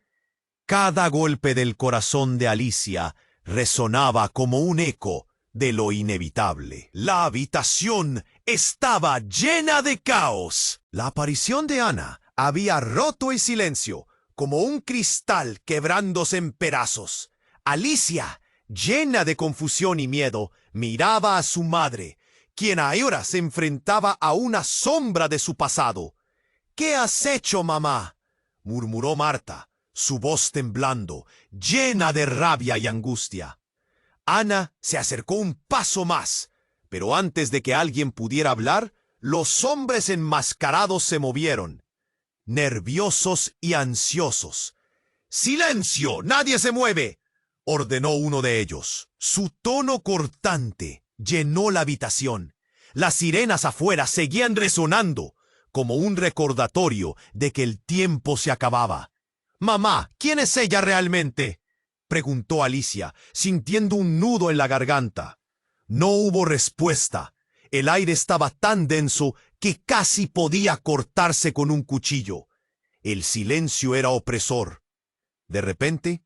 Cada golpe del corazón de Alicia resonaba como un eco de lo inevitable. La habitación estaba llena de caos. La aparición de Ana había roto el silencio, como un cristal quebrándose en pedazos. Alicia, llena de confusión y miedo, miraba a su madre, quien ahora se enfrentaba a una sombra de su pasado. «¿Qué has hecho, mamá?», murmuró Marta, su voz temblando, llena de rabia y angustia. Ana se acercó un paso más, pero antes de que alguien pudiera hablar, los hombres enmascarados se movieron, nerviosos y ansiosos. «¡Silencio! ¡Nadie se mueve!», ordenó uno de ellos. Su tono cortante llenó la habitación. Las sirenas afuera seguían resonando, como un recordatorio de que el tiempo se acababa. «Mamá, ¿quién es ella realmente?», preguntó Alicia, sintiendo un nudo en la garganta. No hubo respuesta. El aire estaba tan denso que casi podía cortarse con un cuchillo. El silencio era opresor. De repente,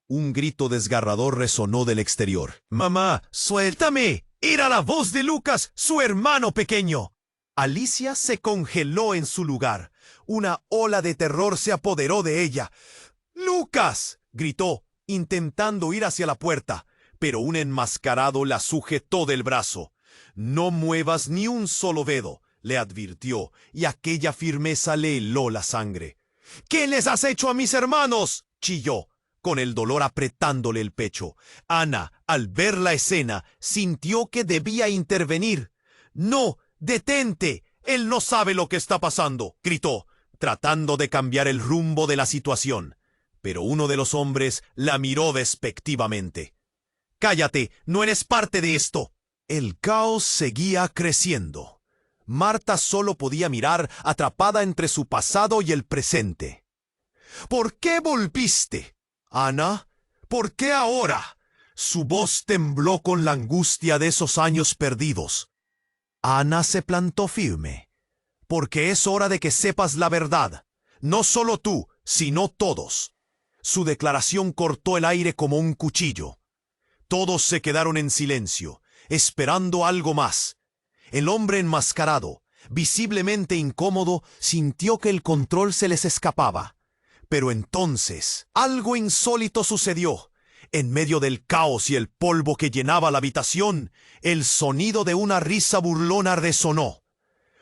un grito desgarrador resonó del exterior. «¡Mamá, suéltame! Era la voz de Lucas, su hermano pequeño». Alicia se congeló en su lugar. Una ola de terror se apoderó de ella. «¡Lucas!», gritó, intentando ir hacia la puerta, pero un enmascarado la sujetó del brazo. «No muevas ni un solo dedo», le advirtió, y aquella firmeza le heló la sangre. «¿Qué les has hecho a mis hermanos?», chilló, con el dolor apretándole el pecho. Ana, al ver la escena, sintió que debía intervenir. «No, detente, él no sabe lo que está pasando», gritó, tratando de cambiar el rumbo de la situación. Pero uno de los hombres la miró despectivamente. «Cállate, no eres parte de esto». El caos seguía creciendo. Marta solo podía mirar, atrapada entre su pasado y el presente. «¿Por qué volviste, Ana? ¿Por qué ahora?». Su voz tembló con la angustia de esos años perdidos. Ana se plantó firme. «Porque es hora de que sepas la verdad. No solo tú, sino todos». Su declaración cortó el aire como un cuchillo. Todos se quedaron en silencio, esperando algo más. El hombre enmascarado, visiblemente incómodo, sintió que el control se les escapaba. Pero entonces, algo insólito sucedió. En medio del caos y el polvo que llenaba la habitación, el sonido de una risa burlona resonó.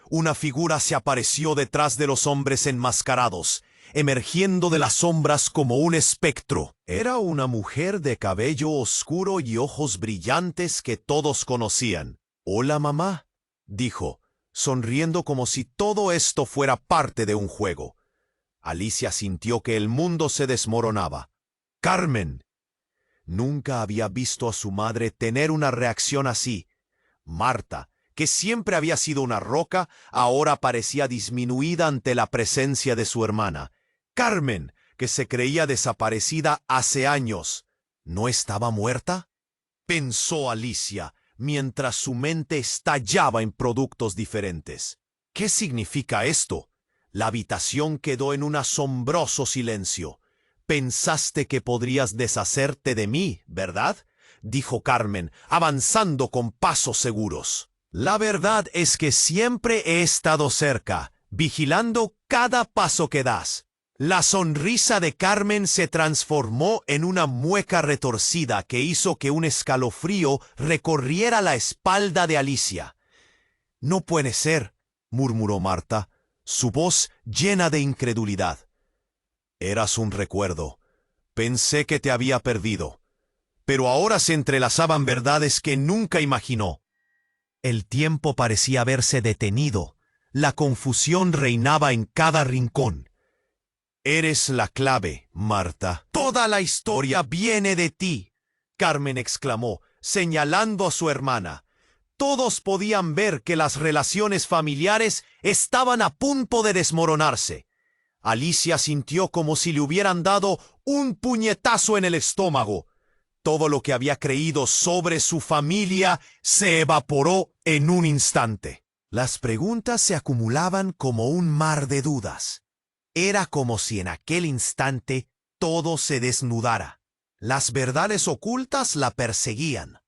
Una figura se apareció detrás de los hombres enmascarados, emergiendo de las sombras como un espectro. Era una mujer de cabello oscuro y ojos brillantes que todos conocían. «Hola, mamá», dijo, sonriendo como si todo esto fuera parte de un juego. Alicia sintió que el mundo se desmoronaba. «Carmen». Nunca había visto a su madre tener una reacción así. Marta, que siempre había sido una roca, ahora parecía disminuida ante la presencia de su hermana. Carmen, que se creía desaparecida hace años, ¿no estaba muerta?, pensó Alicia, mientras su mente estallaba en productos diferentes. ¿Qué significa esto? La habitación quedó en un asombroso silencio. «Pensaste que podrías deshacerte de mí, ¿verdad?», dijo Carmen, avanzando con pasos seguros. «La verdad es que siempre he estado cerca, vigilando cada paso que das». La sonrisa de Carmen se transformó en una mueca retorcida que hizo que un escalofrío recorriera la espalda de Alicia. «No puede ser», murmuró Marta, su voz llena de incredulidad. «Eras un recuerdo. Pensé que te había perdido. Pero ahora se entrelazaban verdades que nunca imaginó». El tiempo parecía haberse detenido. La confusión reinaba en cada rincón. «Eres la clave, Marta. Toda la historia viene de ti», Carmen exclamó, señalando a su hermana. Todos podían ver que las relaciones familiares estaban a punto de desmoronarse. Alicia sintió como si le hubieran dado un puñetazo en el estómago. Todo lo que había creído sobre su familia se evaporó en un instante. Las preguntas se acumulaban como un mar de dudas. Era como si en aquel instante todo se desnudara. Las verdades ocultas la perseguían.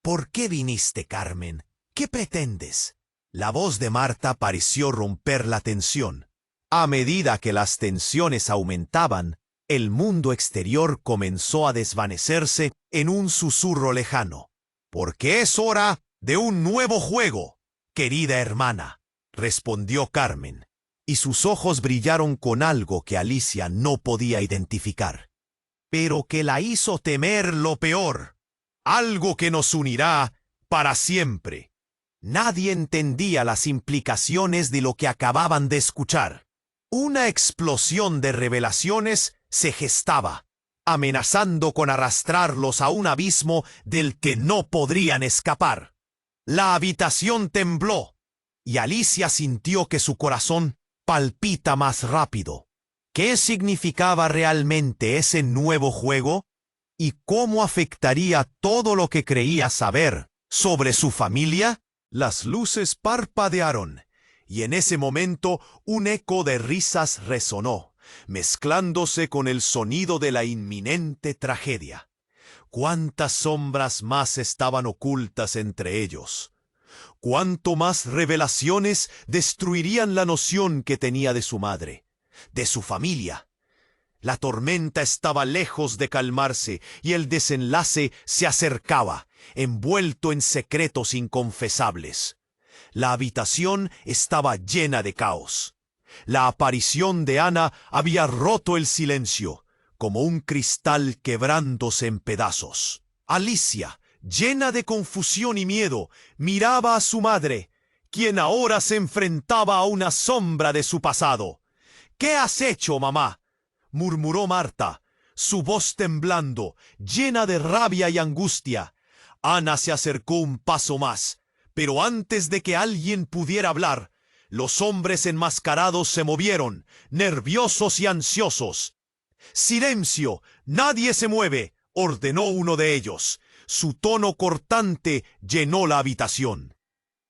«¿Por qué viniste, Carmen? ¿Qué pretendes?». La voz de Marta pareció romper la tensión. A medida que las tensiones aumentaban, el mundo exterior comenzó a desvanecerse en un susurro lejano. «Porque es hora de un nuevo juego, querida hermana», respondió Carmen, y sus ojos brillaron con algo que Alicia no podía identificar, pero que la hizo temer lo peor. Algo que nos unirá para siempre. Nadie entendía las implicaciones de lo que acababan de escuchar. Una explosión de revelaciones se gestaba, amenazando con arrastrarlos a un abismo del que no podrían escapar. La habitación tembló, y Alicia sintió que su corazón palpita más rápido. ¿Qué significaba realmente ese nuevo juego? ¿Y cómo afectaría todo lo que creía saber sobre su familia? Las luces parpadearon, y en ese momento un eco de risas resonó, mezclándose con el sonido de la inminente tragedia. ¿Cuántas sombras más estaban ocultas entre ellos? ¿Cuánto más revelaciones destruirían la noción que tenía de su madre, de su familia? La tormenta estaba lejos de calmarse y el desenlace se acercaba, envuelto en secretos inconfesables. La habitación estaba llena de caos. La aparición de Ana había roto el silencio, como un cristal quebrándose en pedazos. Alicia, llena de confusión y miedo, miraba a su madre, quien ahora se enfrentaba a una sombra de su pasado. «¿Qué has hecho, mamá?», murmuró Marta, su voz temblando, llena de rabia y angustia. Ana se acercó un paso más, pero antes de que alguien pudiera hablar, los hombres enmascarados se movieron, nerviosos y ansiosos. «¡Silencio! ¡Nadie se mueve!», ordenó uno de ellos. Su tono cortante llenó la habitación.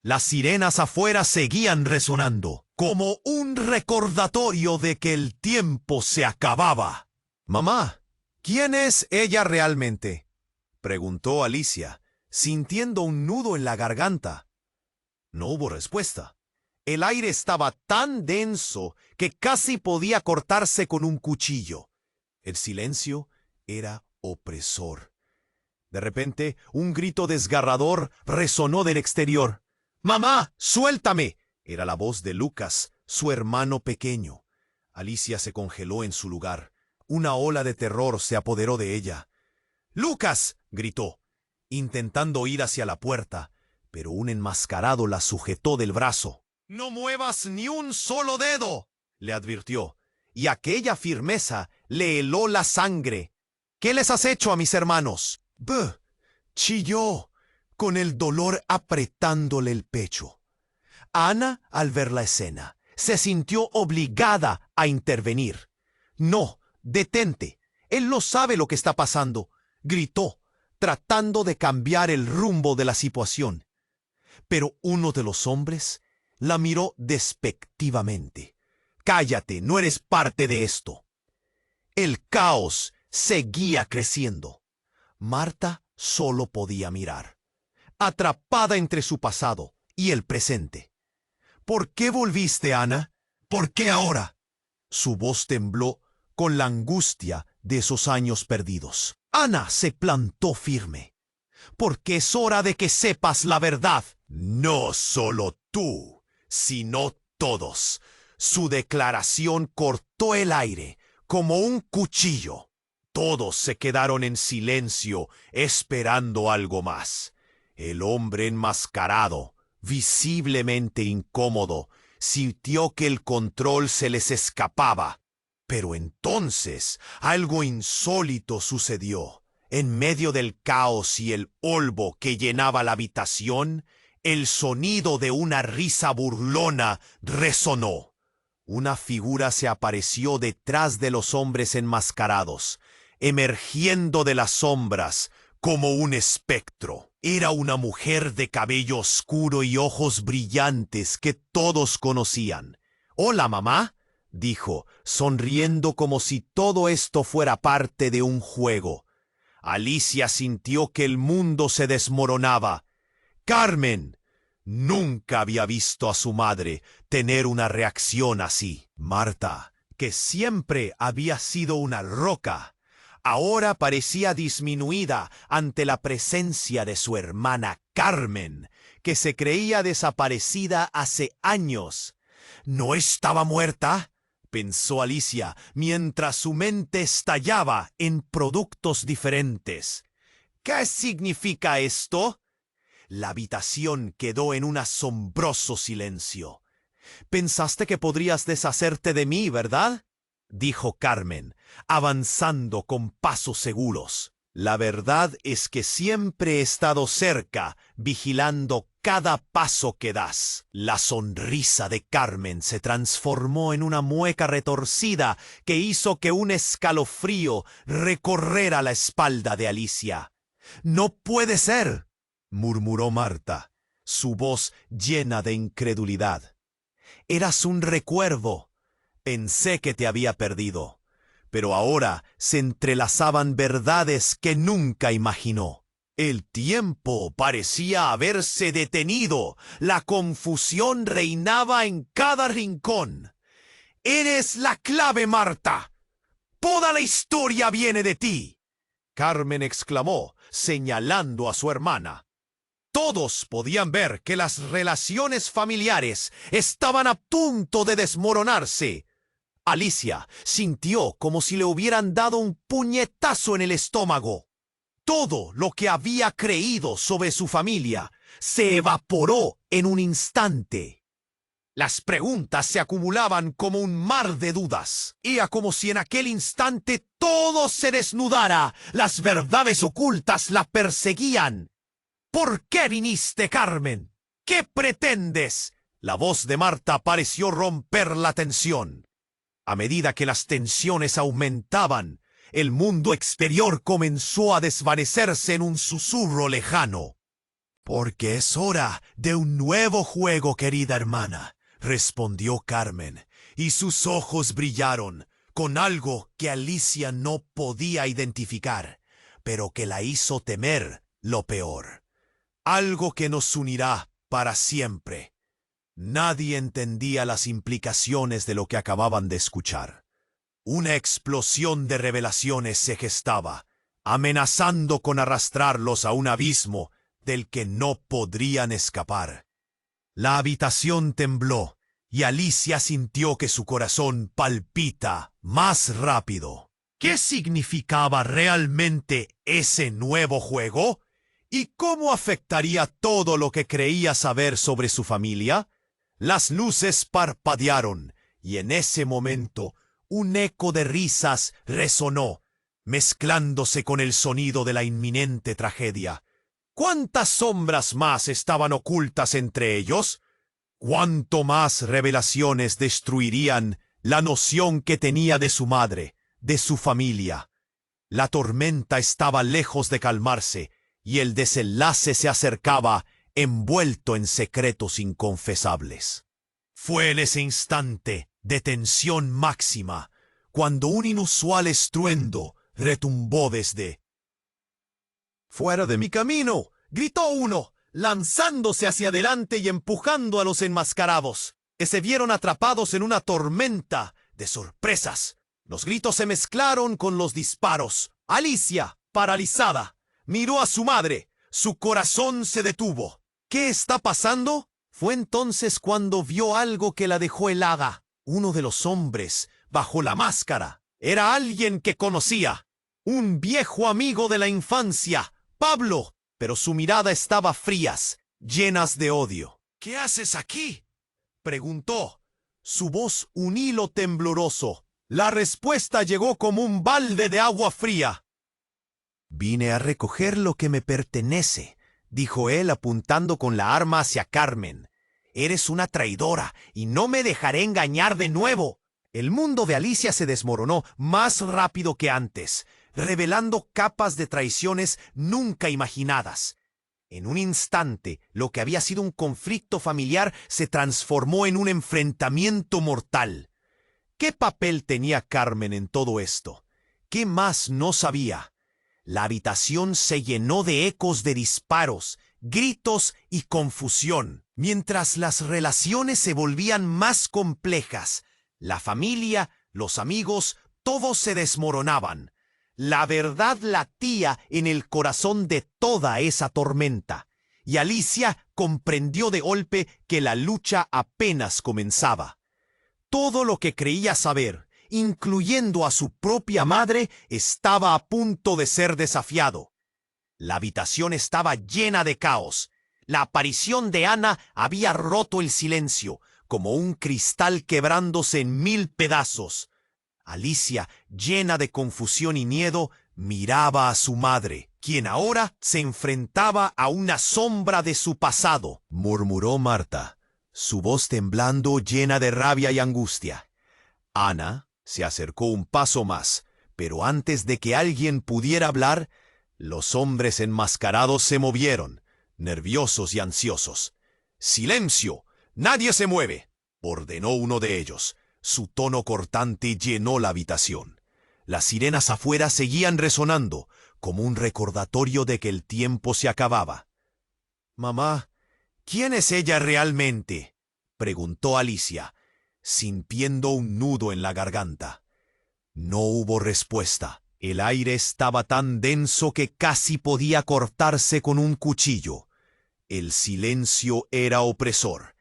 Las sirenas afuera seguían resonando, como un recordatorio de que el tiempo se acababa. «Mamá, ¿quién es ella realmente?», preguntó Alicia, sintiendo un nudo en la garganta. No hubo respuesta. El aire estaba tan denso que casi podía cortarse con un cuchillo. El silencio era opresor. De repente, un grito desgarrador resonó del exterior. «¡Mamá, suéltame!», era la voz de Lucas, su hermano pequeño. Alicia se congeló en su lugar. Una ola de terror se apoderó de ella. «¡Lucas!», gritó, intentando ir hacia la puerta, pero un enmascarado la sujetó del brazo. «No muevas ni un solo dedo», le advirtió, y aquella firmeza le heló la sangre. «¿Qué les has hecho a mis hermanos?». «Buh», chilló, con el dolor apretándole el pecho. Ana, al ver la escena, se sintió obligada a intervenir. «No, detente. Él no sabe lo que está pasando», gritó, tratando de cambiar el rumbo de la situación. Pero uno de los hombres la miró despectivamente. «Cállate, no eres parte de esto». El caos seguía creciendo. Marta solo podía mirar, atrapada entre su pasado y el presente. «¿Por qué volviste, Ana? ¿Por qué ahora?». Su voz tembló con la angustia de esos años perdidos. Ana se plantó firme. Porque es hora de que sepas la verdad. No solo tú, sino todos. Su declaración cortó el aire como un cuchillo. Todos se quedaron en silencio, esperando algo más. El hombre enmascarado, visiblemente incómodo, sintió que el control se les escapaba. Pero entonces algo insólito sucedió. En medio del caos y el polvo que llenaba la habitación, el sonido de una risa burlona resonó. Una figura se apareció detrás de los hombres enmascarados, emergiendo de las sombras como un espectro. Era una mujer de cabello oscuro y ojos brillantes que todos conocían. «Hola, mamá», dijo, sonriendo como si todo esto fuera parte de un juego. Alicia sintió que el mundo se desmoronaba. Carmen nunca había visto a su madre tener una reacción así. Marta, que siempre había sido una roca, ahora parecía disminuida ante la presencia de su hermana Carmen, que se creía desaparecida hace años. ¿No estaba muerta?, pensó Alicia, mientras su mente estallaba en productos diferentes. ¿Qué significa esto? La habitación quedó en un asombroso silencio. «Pensaste que podrías deshacerte de mí, ¿verdad?», dijo Carmen, avanzando con pasos seguros. «La verdad es que siempre he estado cerca, vigilando cada paso que das». La sonrisa de Carmen se transformó en una mueca retorcida que hizo que un escalofrío recorriera la espalda de Alicia. «No puede ser», murmuró Marta, su voz llena de incredulidad. «Eras un recuerdo. Pensé que te había perdido. Pero ahora se entrelazaban verdades que nunca imaginó. El tiempo parecía haberse detenido. La confusión reinaba en cada rincón. «Eres la clave, Marta. Toda la historia viene de ti», Carmen exclamó, señalando a su hermana. Todos podían ver que las relaciones familiares estaban a punto de desmoronarse. Alicia sintió como si le hubieran dado un puñetazo en el estómago. Todo lo que había creído sobre su familia se evaporó en un instante. Las preguntas se acumulaban como un mar de dudas. Era como si en aquel instante todo se desnudara. Las verdades ocultas la perseguían. «¿Por qué viniste, Carmen? ¿Qué pretendes?». La voz de Marta pareció romper la tensión. A medida que las tensiones aumentaban, el mundo exterior comenzó a desvanecerse en un susurro lejano. «Porque es hora de un nuevo juego, querida hermana», respondió Carmen, y sus ojos brillaron con algo que Alicia no podía identificar, pero que la hizo temer lo peor. Algo que nos unirá para siempre. Nadie entendía las implicaciones de lo que acababan de escuchar. Una explosión de revelaciones se gestaba, amenazando con arrastrarlos a un abismo del que no podrían escapar. La habitación tembló y Alicia sintió que su corazón palpita más rápido. ¿Qué significaba realmente ese nuevo juego? ¿Y cómo afectaría todo lo que creía saber sobre su familia? Las luces parpadearon y en ese momento un eco de risas resonó, mezclándose con el sonido de la inminente tragedia. ¿Cuántas sombras más estaban ocultas entre ellos? ¿Cuánto más revelaciones destruirían la noción que tenía de su madre, de su familia? La tormenta estaba lejos de calmarse y el desenlace se acercaba, envuelto en secretos inconfesables. Fue en ese instante de tensión máxima cuando un inusual estruendo retumbó desde... «¡Fuera de mi camino!», gritó uno, lanzándose hacia adelante y empujando a los enmascarados, que se vieron atrapados en una tormenta de sorpresas. Los gritos se mezclaron con los disparos. Alicia, paralizada, miró a su madre. Su corazón se detuvo. ¿Qué está pasando? Fue entonces cuando vio algo que la dejó helada. Uno de los hombres, bajo la máscara, era alguien que conocía. Un viejo amigo de la infancia, Pablo. Pero su mirada estaba frías, llenas de odio. ¿Qué haces aquí?, preguntó. Su voz un hilo tembloroso. La respuesta llegó como un balde de agua fría. «Vine a recoger lo que me pertenece», dijo él apuntando con la arma hacia Carmen. «Eres una traidora y no me dejaré engañar de nuevo». El mundo de Alicia se desmoronó más rápido que antes, revelando capas de traiciones nunca imaginadas. En un instante, lo que había sido un conflicto familiar se transformó en un enfrentamiento mortal. ¿Qué papel tenía Carmen en todo esto? ¿Qué más no sabía? La habitación se llenó de ecos de disparos, gritos y confusión, mientras las relaciones se volvían más complejas. La familia, los amigos, todos se desmoronaban. La verdad latía en el corazón de toda esa tormenta, y Alicia comprendió de golpe que la lucha apenas comenzaba. Todo lo que creía saber, incluyendo a su propia madre, estaba a punto de ser desafiado. La habitación estaba llena de caos. La aparición de Ana había roto el silencio, como un cristal quebrándose en 1000 pedazos. Alicia, llena de confusión y miedo, miraba a su madre, quien ahora se enfrentaba a una sombra de su pasado. Murmuró Marta, su voz temblando, llena de rabia y angustia. Ana se acercó un paso más, pero antes de que alguien pudiera hablar, los hombres enmascarados se movieron, nerviosos y ansiosos. «¡Silencio! ¡Nadie se mueve!», ordenó uno de ellos. Su tono cortante llenó la habitación. Las sirenas afuera seguían resonando, como un recordatorio de que el tiempo se acababa. «Mamá, ¿quién es ella realmente?», preguntó Alicia, sintiendo un nudo en la garganta. No hubo respuesta. El aire estaba tan denso que casi podía cortarse con un cuchillo. El silencio era opresor.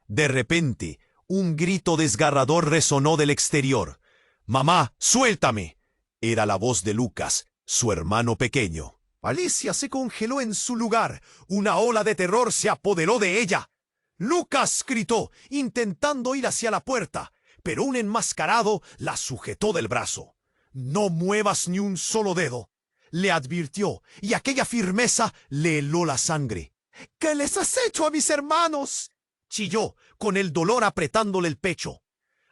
De repente, un grito desgarrador resonó del exterior. «¡Mamá, suéltame!», era la voz de Lucas, su hermano pequeño. Alicia se congeló en su lugar. Una ola de terror se apoderó de ella. «¡Lucas!», gritó, intentando ir hacia la puerta, pero un enmascarado la sujetó del brazo. «No muevas ni un solo dedo», le advirtió, y aquella firmeza le heló la sangre. «¿Qué les has hecho a mis hermanos?», chilló, con el dolor apretándole el pecho.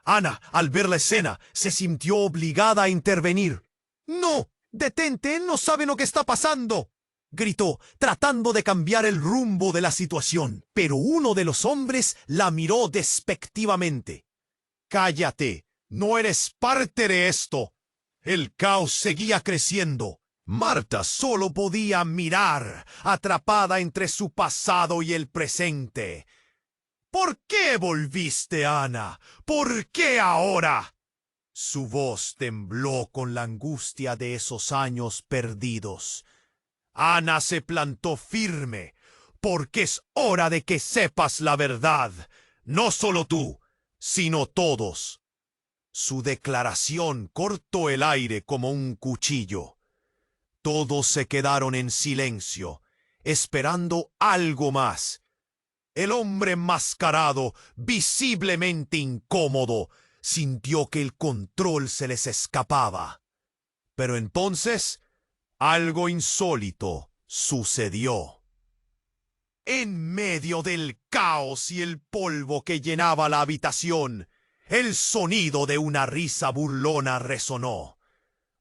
Ana, al ver la escena, se sintió obligada a intervenir. «¡No! ¡Detente! ¡Él no sabe lo que está pasando!», gritó, tratando de cambiar el rumbo de la situación. Pero uno de los hombres la miró despectivamente. «¡Cállate! ¡No eres parte de esto!». El caos seguía creciendo. Marta solo podía mirar, atrapada entre su pasado y el presente. «¿Por qué volviste, Ana? ¿Por qué ahora?». Su voz tembló con la angustia de esos años perdidos. Ana se plantó firme, «porque es hora de que sepas la verdad. No solo tú, sino todos». Su declaración cortó el aire como un cuchillo. Todos se quedaron en silencio, esperando algo más. El hombre enmascarado, visiblemente incómodo, sintió que el control se les escapaba. Pero entonces, algo insólito sucedió. En medio del caos y el polvo que llenaba la habitación, el sonido de una risa burlona resonó.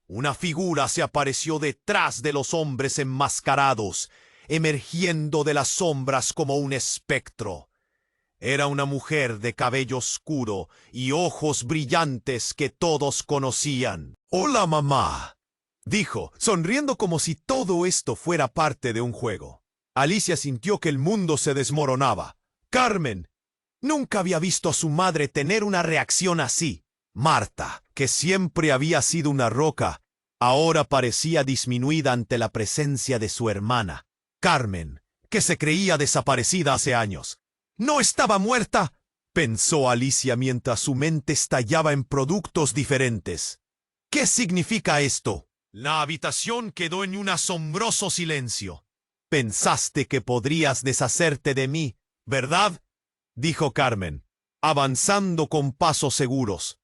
Una figura se apareció detrás de los hombres enmascarados, emergiendo de las sombras como un espectro. Era una mujer de cabello oscuro y ojos brillantes que todos conocían. «Hola, mamá», dijo, sonriendo como si todo esto fuera parte de un juego. Alicia sintió que el mundo se desmoronaba. Carmen nunca había visto a su madre tener una reacción así. Marta, que siempre había sido una roca, ahora parecía disminuida ante la presencia de su hermana. Carmen, que se creía desaparecida hace años. ¿No estaba muerta?, pensó Alicia mientras su mente estallaba en productos diferentes. ¿Qué significa esto? La habitación quedó en un asombroso silencio. Pensaste que podrías deshacerte de mí, ¿verdad?, dijo Carmen, avanzando con pasos seguros.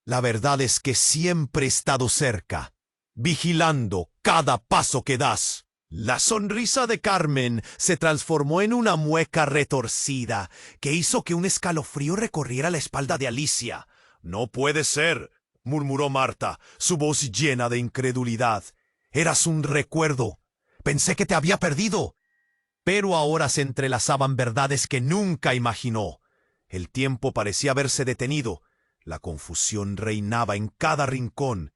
La verdad es que siempre he estado cerca, vigilando cada paso que das. La sonrisa de Carmen se transformó en una mueca retorcida que hizo que un escalofrío recorriera la espalda de Alicia. «No puede ser», murmuró Marta, su voz llena de incredulidad. «Eras un recuerdo. Pensé que te había perdido». Pero ahora se entrelazaban verdades que nunca imaginó. El tiempo parecía haberse detenido. La confusión reinaba en cada rincón.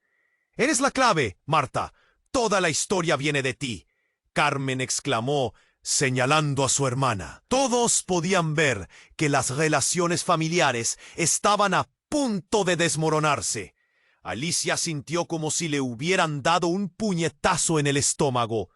«Eres la clave, Marta. Toda la historia viene de ti», Carmen exclamó, señalando a su hermana. Todos podían ver que las relaciones familiares estaban a punto de desmoronarse. Alicia sintió como si le hubieran dado un puñetazo en el estómago.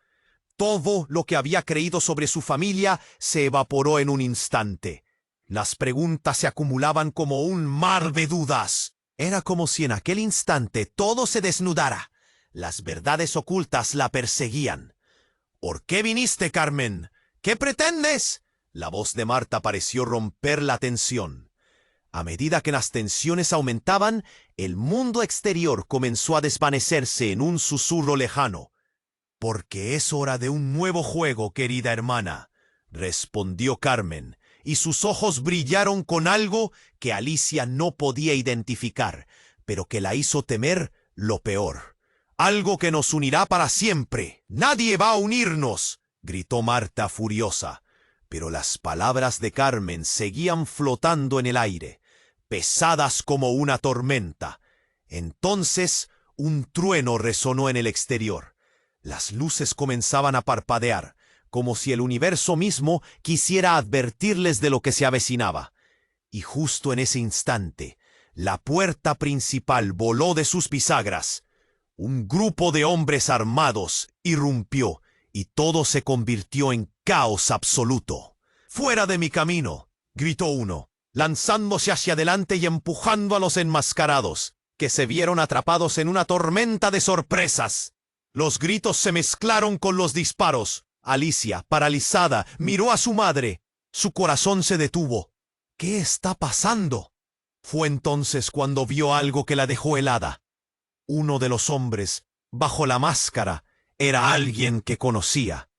Todo lo que había creído sobre su familia se evaporó en un instante. Las preguntas se acumulaban como un mar de dudas. Era como si en aquel instante todo se desnudara. Las verdades ocultas la perseguían. «¿Por qué viniste, Carmen? ¿Qué pretendes?». La voz de Marta pareció romper la tensión. A medida que las tensiones aumentaban, el mundo exterior comenzó a desvanecerse en un susurro lejano. «Porque es hora de un nuevo juego, querida hermana», respondió Carmen, y sus ojos brillaron con algo que Alicia no podía identificar, pero que la hizo temer lo peor. «Algo que nos unirá para siempre». «Nadie va a unirnos», gritó Marta furiosa. Pero las palabras de Carmen seguían flotando en el aire, pesadas como una tormenta. Entonces un trueno resonó en el exterior. Las luces comenzaban a parpadear, como si el universo mismo quisiera advertirles de lo que se avecinaba. Y justo en ese instante, la puerta principal voló de sus bisagras. Un grupo de hombres armados irrumpió y todo se convirtió en caos absoluto. «¡Fuera de mi camino!», gritó uno, lanzándose hacia adelante y empujando a los enmascarados, que se vieron atrapados en una tormenta de sorpresas. Los gritos se mezclaron con los disparos. Alicia, paralizada, miró a su madre. Su corazón se detuvo. «¿Qué está pasando?». Fue entonces cuando vio algo que la dejó helada. Uno de los hombres, bajo la máscara, era alguien que conocía.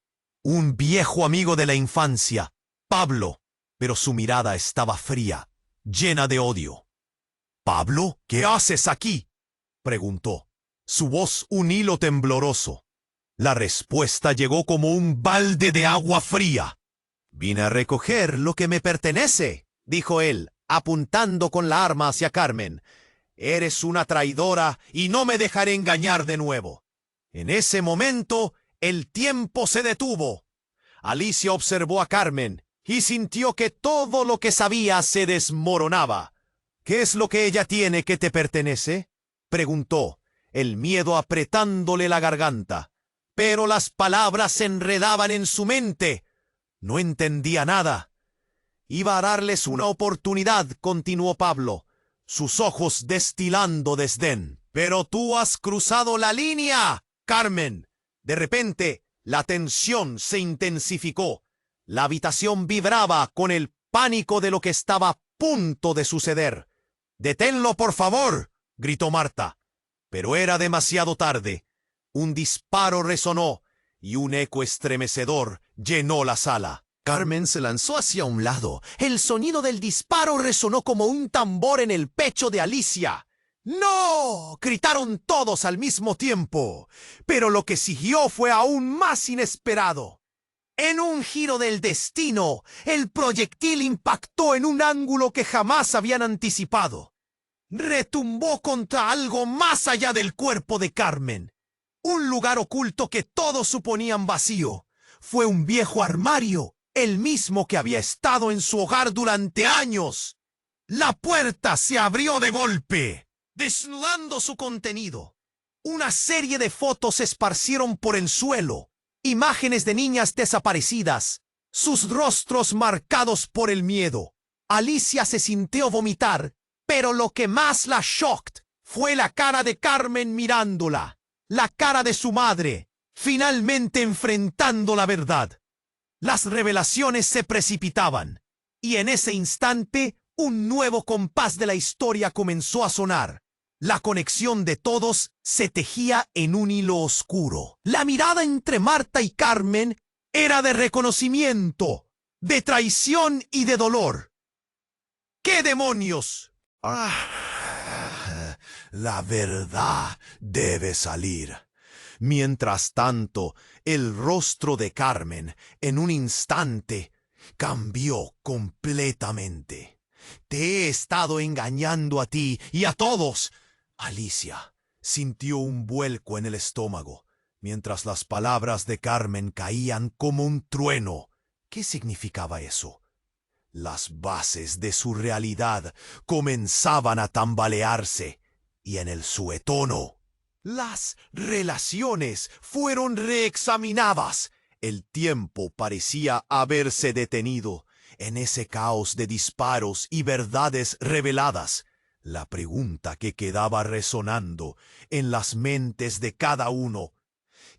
Un viejo amigo de la infancia, Pablo, pero su mirada estaba fría, llena de odio. «¿Pablo? ¿Qué haces aquí?», preguntó, su voz un hilo tembloroso. La respuesta llegó como un balde de agua fría. «Vine a recoger lo que me pertenece», dijo él, apuntando con la arma hacia Carmen. «Eres una traidora y no me dejaré engañar de nuevo». En ese momento, el tiempo se detuvo. Alicia observó a Carmen y sintió que todo lo que sabía se desmoronaba. «¿Qué es lo que ella tiene que te pertenece?», preguntó, el miedo apretándole la garganta. Pero las palabras se enredaban en su mente. No entendía nada. «Iba a darles una oportunidad», continuó Pablo, sus ojos destilando desdén. «Pero tú has cruzado la línea, Carmen». De repente, la tensión se intensificó. La habitación vibraba con el pánico de lo que estaba a punto de suceder. «¡Deténlo, por favor!», gritó Marta. Pero era demasiado tarde. Un disparo resonó y un eco estremecedor llenó la sala. Carmen se lanzó hacia un lado. El sonido del disparo resonó como un tambor en el pecho de Alicia. «¡No!», gritaron todos al mismo tiempo. Pero lo que siguió fue aún más inesperado. En un giro del destino, el proyectil impactó en un ángulo que jamás habían anticipado. Retumbó contra algo más allá del cuerpo de Carmen. Un lugar oculto que todos suponían vacío. Fue un viejo armario, el mismo que había estado en su hogar durante años. La puerta se abrió de golpe. desnudando su contenido. Una serie de fotos se esparcieron por el suelo, imágenes de niñas desaparecidas, sus rostros marcados por el miedo. Alicia se sintió vomitar, pero lo que más la shocked fue la cara de Carmen mirándola, la cara de su madre, finalmente enfrentando la verdad. Las revelaciones se precipitaban, y en ese instante un nuevo compás de la historia comenzó a sonar. La conexión de todos se tejía en un hilo oscuro. La mirada entre Marta y Carmen era de reconocimiento, de traición y de dolor. ¿Qué demonios? La verdad debe salir. Mientras tanto, el rostro de Carmen, en un instante, cambió completamente. Te he estado engañando a ti y a todos. Alicia sintió un vuelco en el estómago, mientras las palabras de Carmen caían como un trueno. ¿Qué significaba eso? Las bases de su realidad comenzaban a tambalearse, y en el suetono, las relaciones fueron reexaminadas. El tiempo parecía haberse detenido. En ese caos de disparos y verdades reveladas, la pregunta que quedaba resonando en las mentes de cada uno: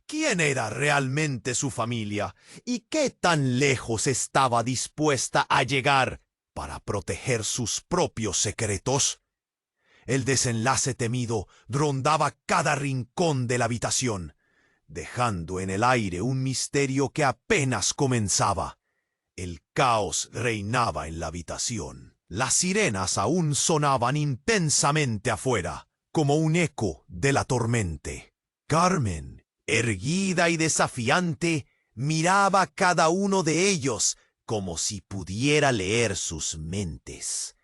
¿quién era realmente su familia y qué tan lejos estaba dispuesta a llegar para proteger sus propios secretos? El desenlace temido rondaba cada rincón de la habitación, dejando en el aire un misterio que apenas comenzaba. El caos reinaba en la habitación. Las sirenas aún sonaban intensamente afuera, como un eco de la tormenta. Carmen, erguida y desafiante, miraba a cada uno de ellos como si pudiera leer sus mentes.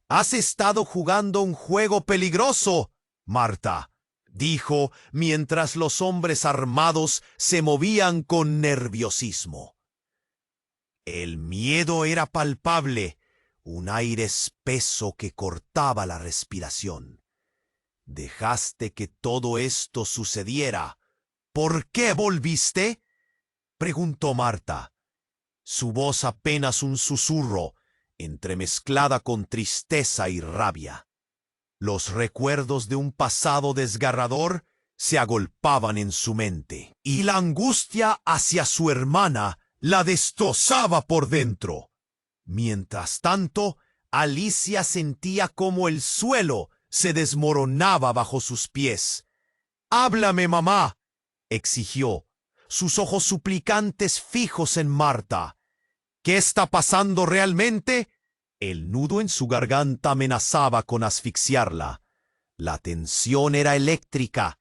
«Has estado jugando un juego peligroso, Marta», dijo mientras los hombres armados se movían con nerviosismo. El miedo era palpable, un aire espeso que cortaba la respiración. «Dejaste que todo esto sucediera. ¿Por qué volviste?», preguntó Marta. Su voz apenas un susurro, entremezclada con tristeza y rabia. Los recuerdos de un pasado desgarrador se agolpaban en su mente, y la angustia hacia su hermana la destrozaba por dentro. Mientras tanto, Alicia sentía como el suelo se desmoronaba bajo sus pies. «Háblame, mamá», exigió, sus ojos suplicantes fijos en Marta. «¿Qué está pasando realmente?». El nudo en su garganta amenazaba con asfixiarla. La tensión era eléctrica.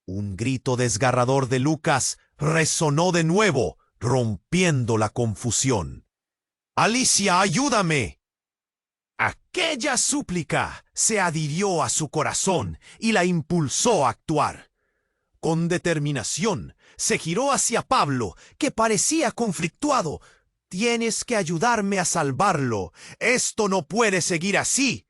Un grito desgarrador de Lucas resonó de nuevo, rompiendo la confusión. «Alicia, ayúdame». Aquella súplica se adhirió a su corazón y la impulsó a actuar. Con determinación, se giró hacia Pablo, que parecía conflictuado. «Tienes que ayudarme a salvarlo. Esto no puede seguir así»,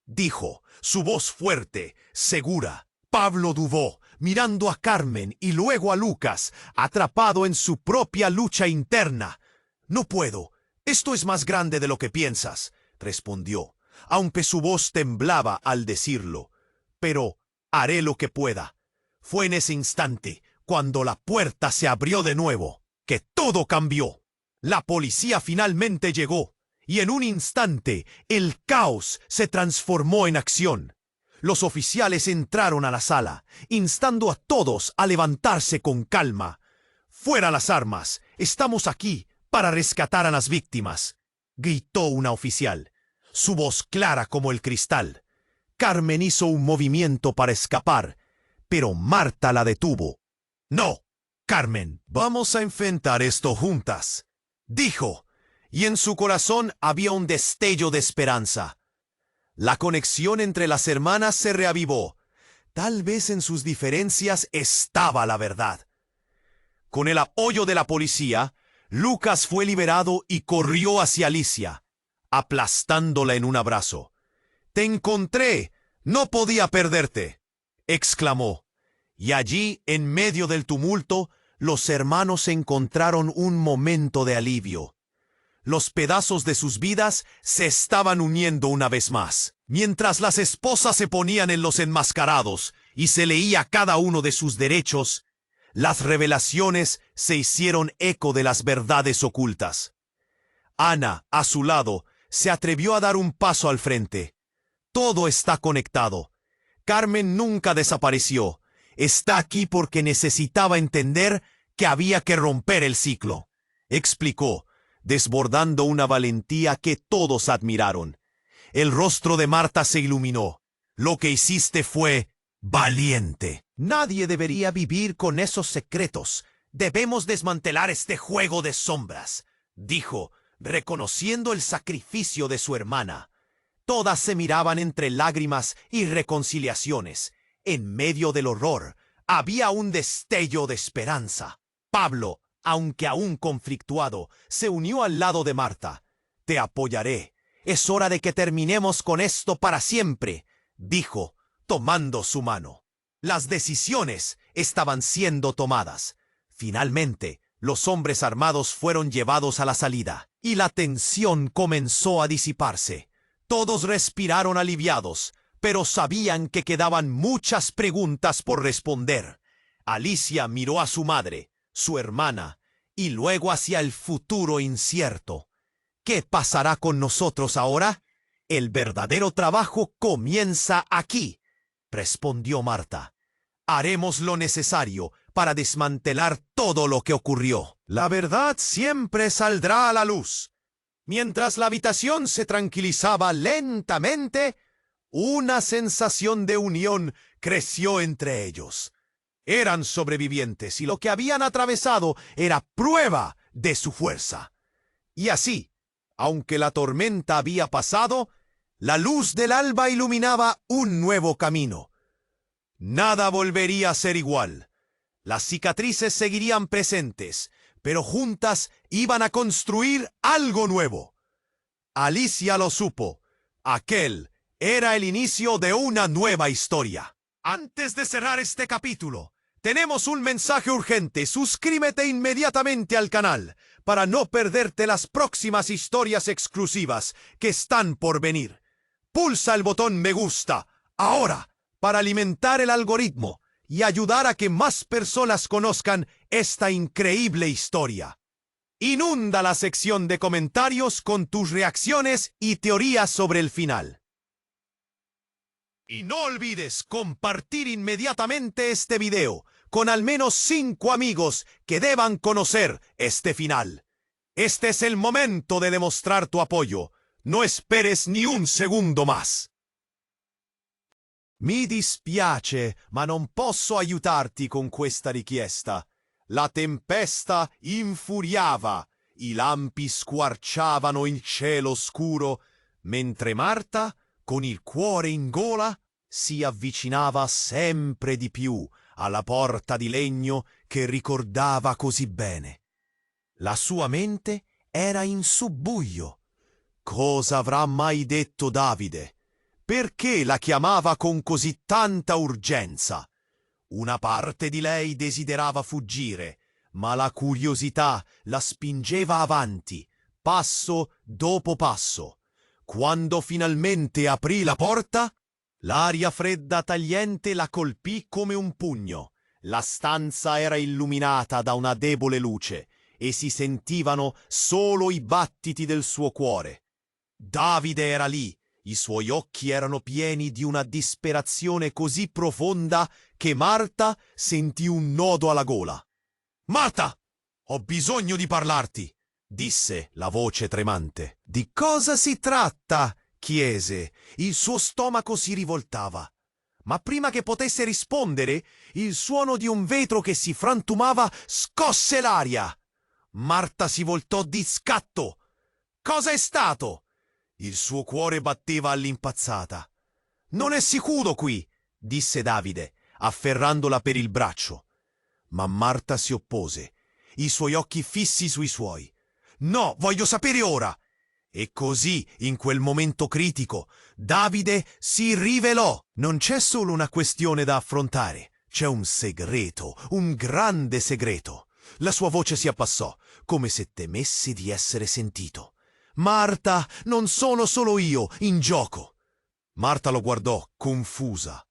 dijo, su voz fuerte, segura. Pablo dudó, mirando a Carmen y luego a Lucas, atrapado en su propia lucha interna. «No puedo. Esto es más grande de lo que piensas», respondió, aunque su voz temblaba al decirlo. «Pero haré lo que pueda». Fue en ese instante, cuando la puerta se abrió de nuevo, que todo cambió. La policía finalmente llegó, y en un instante el caos se transformó en acción. Los oficiales entraron a la sala, instando a todos a levantarse con calma. «Fuera las armas, estamos aquí para rescatar a las víctimas», gritó una oficial, su voz clara como el cristal. Carmen hizo un movimiento para escapar, pero Marta la detuvo. «No, Carmen, vamos a enfrentar esto juntas», dijo, y en su corazón había un destello de esperanza. La conexión entre las hermanas se reavivó. Tal vez en sus diferencias estaba la verdad. Con el apoyo de la policía, Lucas fue liberado y corrió hacia Alicia, aplastándola en un abrazo. «Te encontré», No podía perderte, exclamó. Y allí, en medio del tumulto, los hermanos encontraron un momento de alivio. Los pedazos de sus vidas se estaban uniendo una vez más. Mientras las esposas se ponían en los enmascarados y se leía cada uno de sus derechos, las revelaciones se hicieron eco de las verdades ocultas. Ana, a su lado, se atrevió a dar un paso al frente. Todo está conectado. Carmen nunca desapareció. Está aquí porque necesitaba entender que había que romper el ciclo, explicó, desbordando una valentía que todos admiraron. El rostro de Marta se iluminó. Lo que hiciste fue valiente. Nadie debería vivir con esos secretos. Debemos desmantelar este juego de sombras, dijo, reconociendo el sacrificio de su hermana. Todas se miraban entre lágrimas y reconciliaciones. En medio del horror, había un destello de esperanza. Pablo, aunque aún conflictuado, se unió al lado de Marta. Te apoyaré. Es hora de que terminemos con esto para siempre, dijo, tomando su mano. Las decisiones estaban siendo tomadas. Finalmente, los hombres armados fueron llevados a la salida, y la tensión comenzó a disiparse. Todos respiraron aliviados, pero sabían que quedaban muchas preguntas por responder. Alicia miró a su madre, su hermana, y luego hacia el futuro incierto. ¿Qué pasará con nosotros ahora? El verdadero trabajo comienza aquí, respondió Marta. Haremos lo necesario para desmantelar todo lo que ocurrió. La verdad siempre saldrá a la luz. Mientras la habitación se tranquilizaba lentamente, una sensación de unión creció entre ellos. Eran sobrevivientes y lo que habían atravesado era prueba de su fuerza. Y así, aunque la tormenta había pasado, la luz del alba iluminaba un nuevo camino. Nada volvería a ser igual. Las cicatrices seguirían presentes, pero juntas iban a construir algo nuevo. Alicia lo supo. Aquel era el inicio de una nueva historia. Antes de cerrar este capítulo, tenemos un mensaje urgente. Suscríbete inmediatamente al canal para no perderte las próximas historias exclusivas que están por venir. Pulsa el botón me gusta ahora para alimentar el algoritmo y ayudar a que más personas conozcan esta increíble historia. Inunda la sección de comentarios con tus reacciones y teorías sobre el final. Y no olvides compartir inmediatamente este video con al menos 5 amigos que deban conocer este final. Este es el momento de demostrar tu apoyo. No esperes ni un segundo más. Mi dispiace, ma non posso aiutarti con questa richiesta. La tempesta infuriava, i lampi squarciavano il cielo scuro, mentre Marta, con il cuore in gola, si avvicinava sempre di più alla porta di legno che ricordava così bene. La sua mente era in subbuglio. Cosa avrà mai detto Davide? Perché la chiamava con così tanta urgenza? Una parte di lei desiderava fuggire, ma la curiosità la spingeva avanti, passo dopo passo. Quando finalmente aprì la porta, l'aria fredda tagliente la colpì come un pugno. La stanza era illuminata da una debole luce e si sentivano solo i battiti del suo cuore. Davide era lì. I suoi occhi erano pieni di una disperazione così profonda che Marta sentì un nodo alla gola. «Marta, ho bisogno di parlarti», disse la voce tremante. «Di cosa si tratta?» chiese. Il suo stomaco si rivoltava. Ma prima che potesse rispondere, il suono di un vetro che si frantumava scosse l'aria. Marta si voltò di scatto. «Cosa è stato?» Il suo cuore batteva all'impazzata. «Non è sicuro qui», disse Davide, afferrandola per il braccio. Ma Marta si oppose, i suoi occhi fissi sui suoi. «No, voglio sapere ora! E così, in quel momento critico, Davide si rivelò. Non c'è solo una questione da affrontare, c'è un segreto, un grande segreto. La sua voce si abbassò, come se temesse di essere sentito. Marta, non sono solo io in gioco. Marta lo guardò, confusa.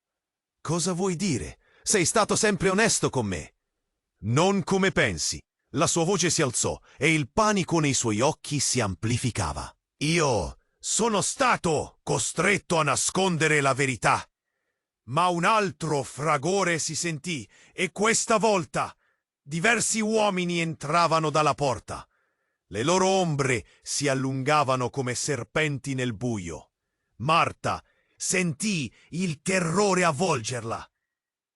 Cosa vuoi dire? Sei stato sempre onesto con me. Non come pensi. La sua voce si alzò e il panico nei suoi occhi si amplificava. Io sono stato costretto a nascondere la verità. Ma un altro fragore si sentì e questa volta diversi uomini entravano dalla porta. Le loro ombre si allungavano come serpenti nel buio. Marta sentì il terrore avvolgerla.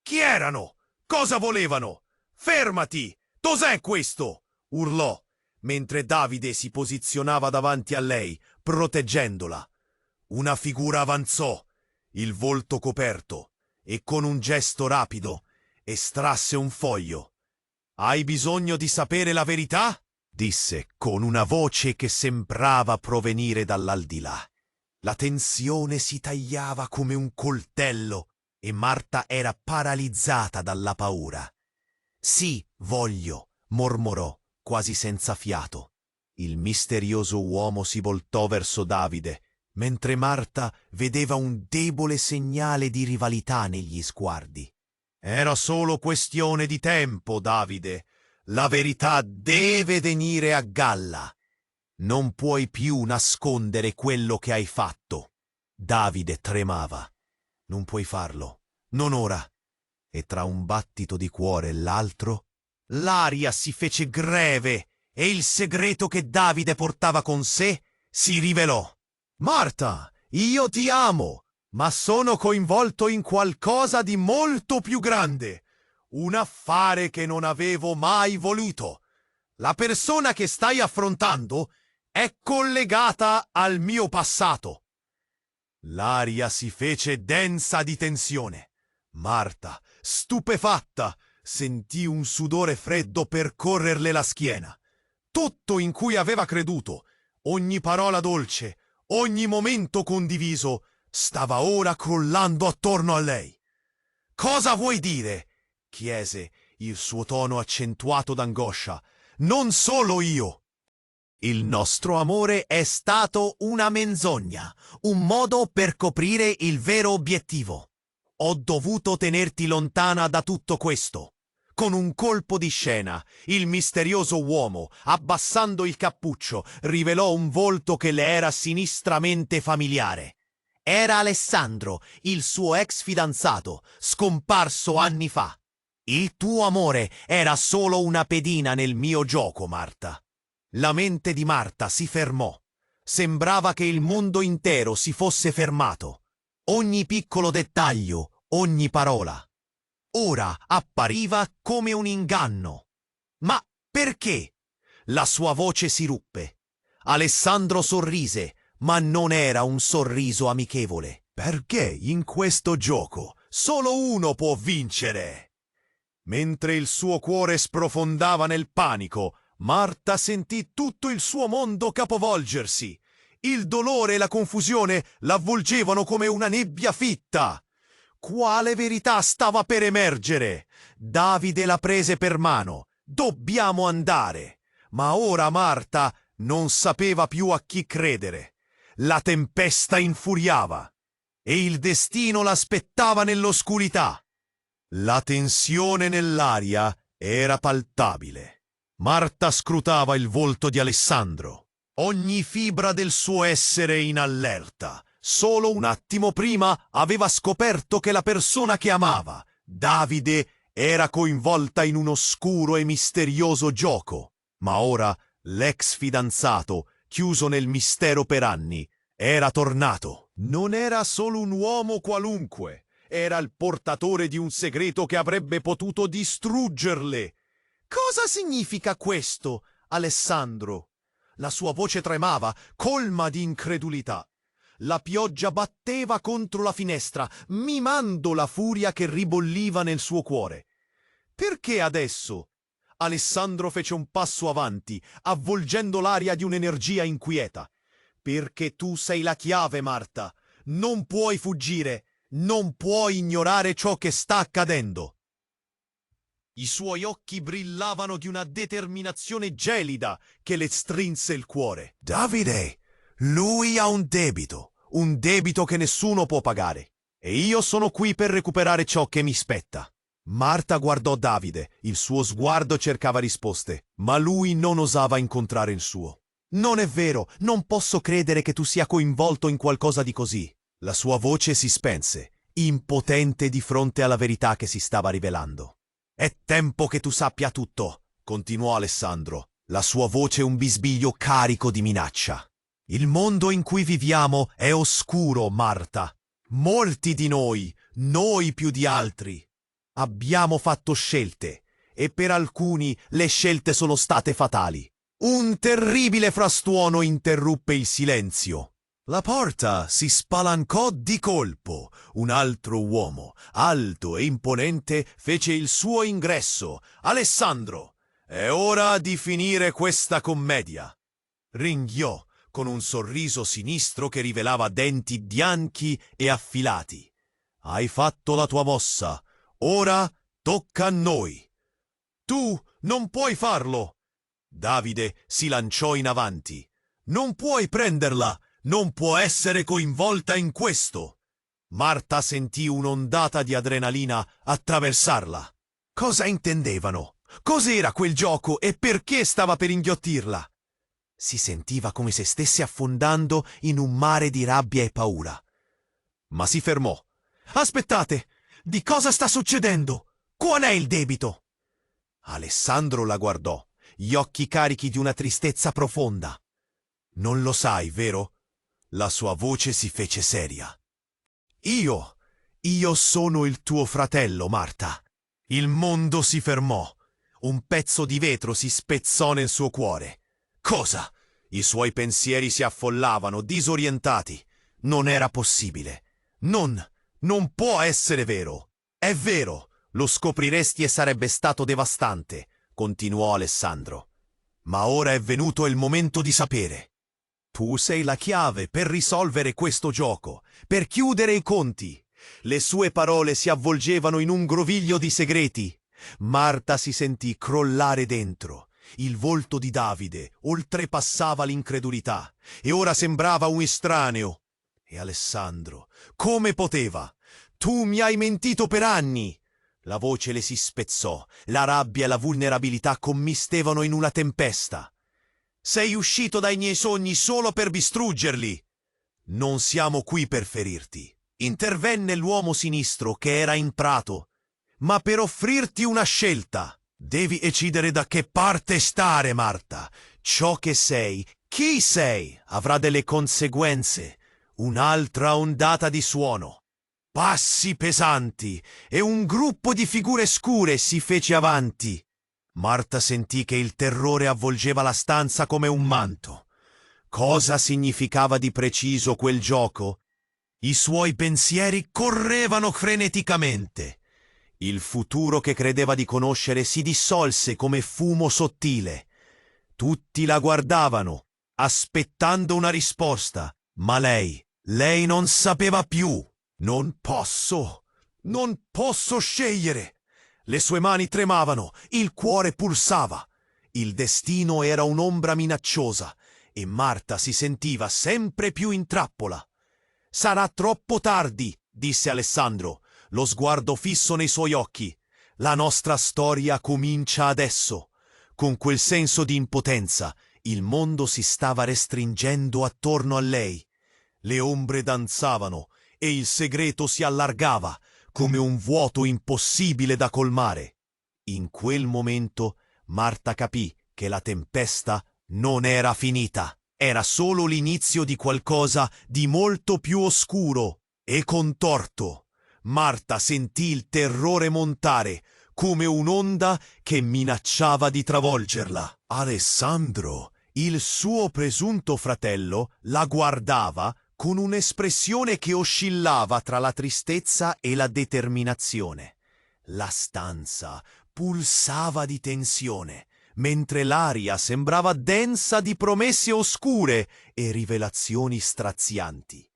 Chi erano? Cosa volevano? Fermati! Cos'è questo? Urlò, mentre Davide si posizionava davanti a lei, proteggendola. Una figura avanzò, il volto coperto, e con un gesto rapido estrasse un foglio. Hai bisogno di sapere la verità? Disse con una voce che sembrava provenire dall'aldilà. La tensione si tagliava come un coltello e Marta era paralizzata dalla paura. Sì, voglio, mormorò, quasi senza fiato. Il misterioso uomo si voltò verso Davide, mentre Marta vedeva un debole segnale di rivalità negli sguardi. Era solo questione di tempo, Davide. La verità deve venire a galla. Non puoi più nascondere quello che hai fatto. Davide tremava. Non puoi farlo. Non ora. E tra un battito di cuore e l'altro, l'aria si fece greve e il segreto che Davide portava con sé si rivelò. Marta, io ti amo, ma sono coinvolto in qualcosa di molto più grande. Un affare che non avevo mai voluto. La persona che stai affrontando è collegata al mio passato. L'aria si fece densa di tensione. Marta, stupefatta, sentì un sudore freddo percorrerle la schiena. Tutto in cui aveva creduto, ogni parola dolce, ogni momento condiviso, stava ora crollando attorno a lei. «Cosa vuoi dire?» chiese, il suo tono accentuato d'angoscia. «Non solo io!» Il nostro amore è stato una menzogna, un modo per coprire il vero obiettivo. Ho dovuto tenerti lontana da tutto questo. Con un colpo di scena, il misterioso uomo, abbassando il cappuccio, rivelò un volto che le era sinistramente familiare. Era Alessandro, il suo ex fidanzato, scomparso anni fa. Il tuo amore era solo una pedina nel mio gioco, Marta. La mente di Marta si fermò. Sembrava che il mondo intero si fosse fermato. Ogni piccolo dettaglio, ogni parola. Ora appariva come un inganno. Ma perché? La sua voce si ruppe. Alessandro sorrise, ma non era un sorriso amichevole. Perché in questo gioco solo uno può vincere? Mentre il suo cuore sprofondava nel panico, Marta sentì tutto il suo mondo capovolgersi. Il dolore e la confusione l'avvolgevano come una nebbia fitta. Quale verità stava per emergere? Davide la prese per mano. Dobbiamo andare. Ma ora Marta non sapeva più a chi credere. La tempesta infuriava e il destino l'aspettava nell'oscurità. La tensione nell'aria era palpabile. Marta scrutava il volto di Alessandro. Ogni fibra del suo essere in allerta. Solo un attimo prima aveva scoperto che la persona che amava, Davide, era coinvolta in un oscuro e misterioso gioco. Ma ora l'ex fidanzato, chiuso nel mistero per anni, era tornato. Non era solo un uomo qualunque. Era il portatore di un segreto che avrebbe potuto distruggerle. Cosa significa questo, Alessandro? La sua voce tremava, colma di incredulità. La pioggia batteva contro la finestra, mimando la furia che ribolliva nel suo cuore. Perché adesso? Alessandro fece un passo avanti, avvolgendo l'aria di un'energia inquieta. Perché tu sei la chiave, Marta. Non puoi fuggire, non puoi ignorare ciò che sta accadendo. I suoi occhi brillavano di una determinazione gelida che le strinse il cuore. Davide, lui ha un debito che nessuno può pagare. E io sono qui per recuperare ciò che mi spetta. Marta guardò Davide, il suo sguardo cercava risposte, ma lui non osava incontrare il suo. Non è vero, non posso credere che tu sia coinvolto in qualcosa di così. La sua voce si spense, impotente di fronte alla verità che si stava rivelando. È tempo che tu sappia tutto, continuò Alessandro, la sua voce un bisbiglio carico di minaccia. Il mondo in cui viviamo è oscuro, Marta. Molti di noi più di altri, abbiamo fatto scelte e per alcuni le scelte sono state fatali. Un terribile frastuono interruppe il silenzio. La porta si spalancò di colpo. Un altro uomo, alto e imponente, fece il suo ingresso. Alessandro, è ora di finire questa commedia. Ringhiò con un sorriso sinistro che rivelava denti bianchi e affilati. Hai fatto la tua mossa. Ora tocca a noi. Tu non puoi farlo. Davide si lanciò in avanti. Non puoi prenderla. Non può essere coinvolta in questo. Marta sentì un'ondata di adrenalina attraversarla. Cosa intendevano? Cos'era quel gioco e perché stava per inghiottirla? Si sentiva come se stesse affondando in un mare di rabbia e paura. Ma si fermò. Aspettate! Di cosa sta succedendo? Qual è il debito? Alessandro la guardò, gli occhi carichi di una tristezza profonda. Non lo sai, vero? La sua voce si fece seria. Io sono il tuo fratello, Marta. Il mondo si fermò. Un pezzo di vetro si spezzò nel suo cuore. Cosa? I suoi pensieri si affollavano, disorientati. Non era possibile. Non può essere vero. È vero, lo scopriresti e sarebbe stato devastante, continuò Alessandro. Ma ora è venuto il momento di sapere. Tu sei la chiave per risolvere questo gioco, per chiudere i conti. Le sue parole si avvolgevano in un groviglio di segreti. Marta si sentì crollare dentro. Il volto di Davide oltrepassava l'incredulità e ora sembrava un estraneo. E Alessandro, come poteva? Tu mi hai mentito per anni! La voce le si spezzò, la rabbia e la vulnerabilità commistevano in una tempesta. Sei uscito dai miei sogni solo per distruggerli. Non siamo qui per ferirti. Intervenne l'uomo sinistro che era in prato, ma per offrirti una scelta. Devi decidere da che parte stare, Marta. Ciò che sei, chi sei, avrà delle conseguenze. Un'altra ondata di suono. Passi pesanti e un gruppo di figure scure si fece avanti. Marta sentì che il terrore avvolgeva la stanza come un manto. Cosa significava di preciso quel gioco? I suoi pensieri correvano freneticamente. Il futuro che credeva di conoscere si dissolse come fumo sottile. Tutti la guardavano, aspettando una risposta, ma lei non sapeva più. Non posso scegliere. Le sue mani tremavano, il cuore pulsava. Il destino era un'ombra minacciosa e Marta si sentiva sempre più in trappola. Sarà troppo tardi, disse Alessandro, lo sguardo fisso nei suoi occhi. La nostra storia comincia adesso. Con quel senso di impotenza, il mondo si stava restringendo attorno a lei. Le ombre danzavano e il segreto si allargava come un vuoto impossibile da colmare. In quel momento Marta capì che la tempesta non era finita. Era solo l'inizio di qualcosa di molto più oscuro e contorto. Marta sentì il terrore montare come un'onda che minacciava di travolgerla. Alessandro, il suo presunto fratello, la guardava con un'espressione che oscillava tra la tristezza e la determinazione. La stanza pulsava di tensione, mentre l'aria sembrava densa di promesse oscure e rivelazioni strazianti.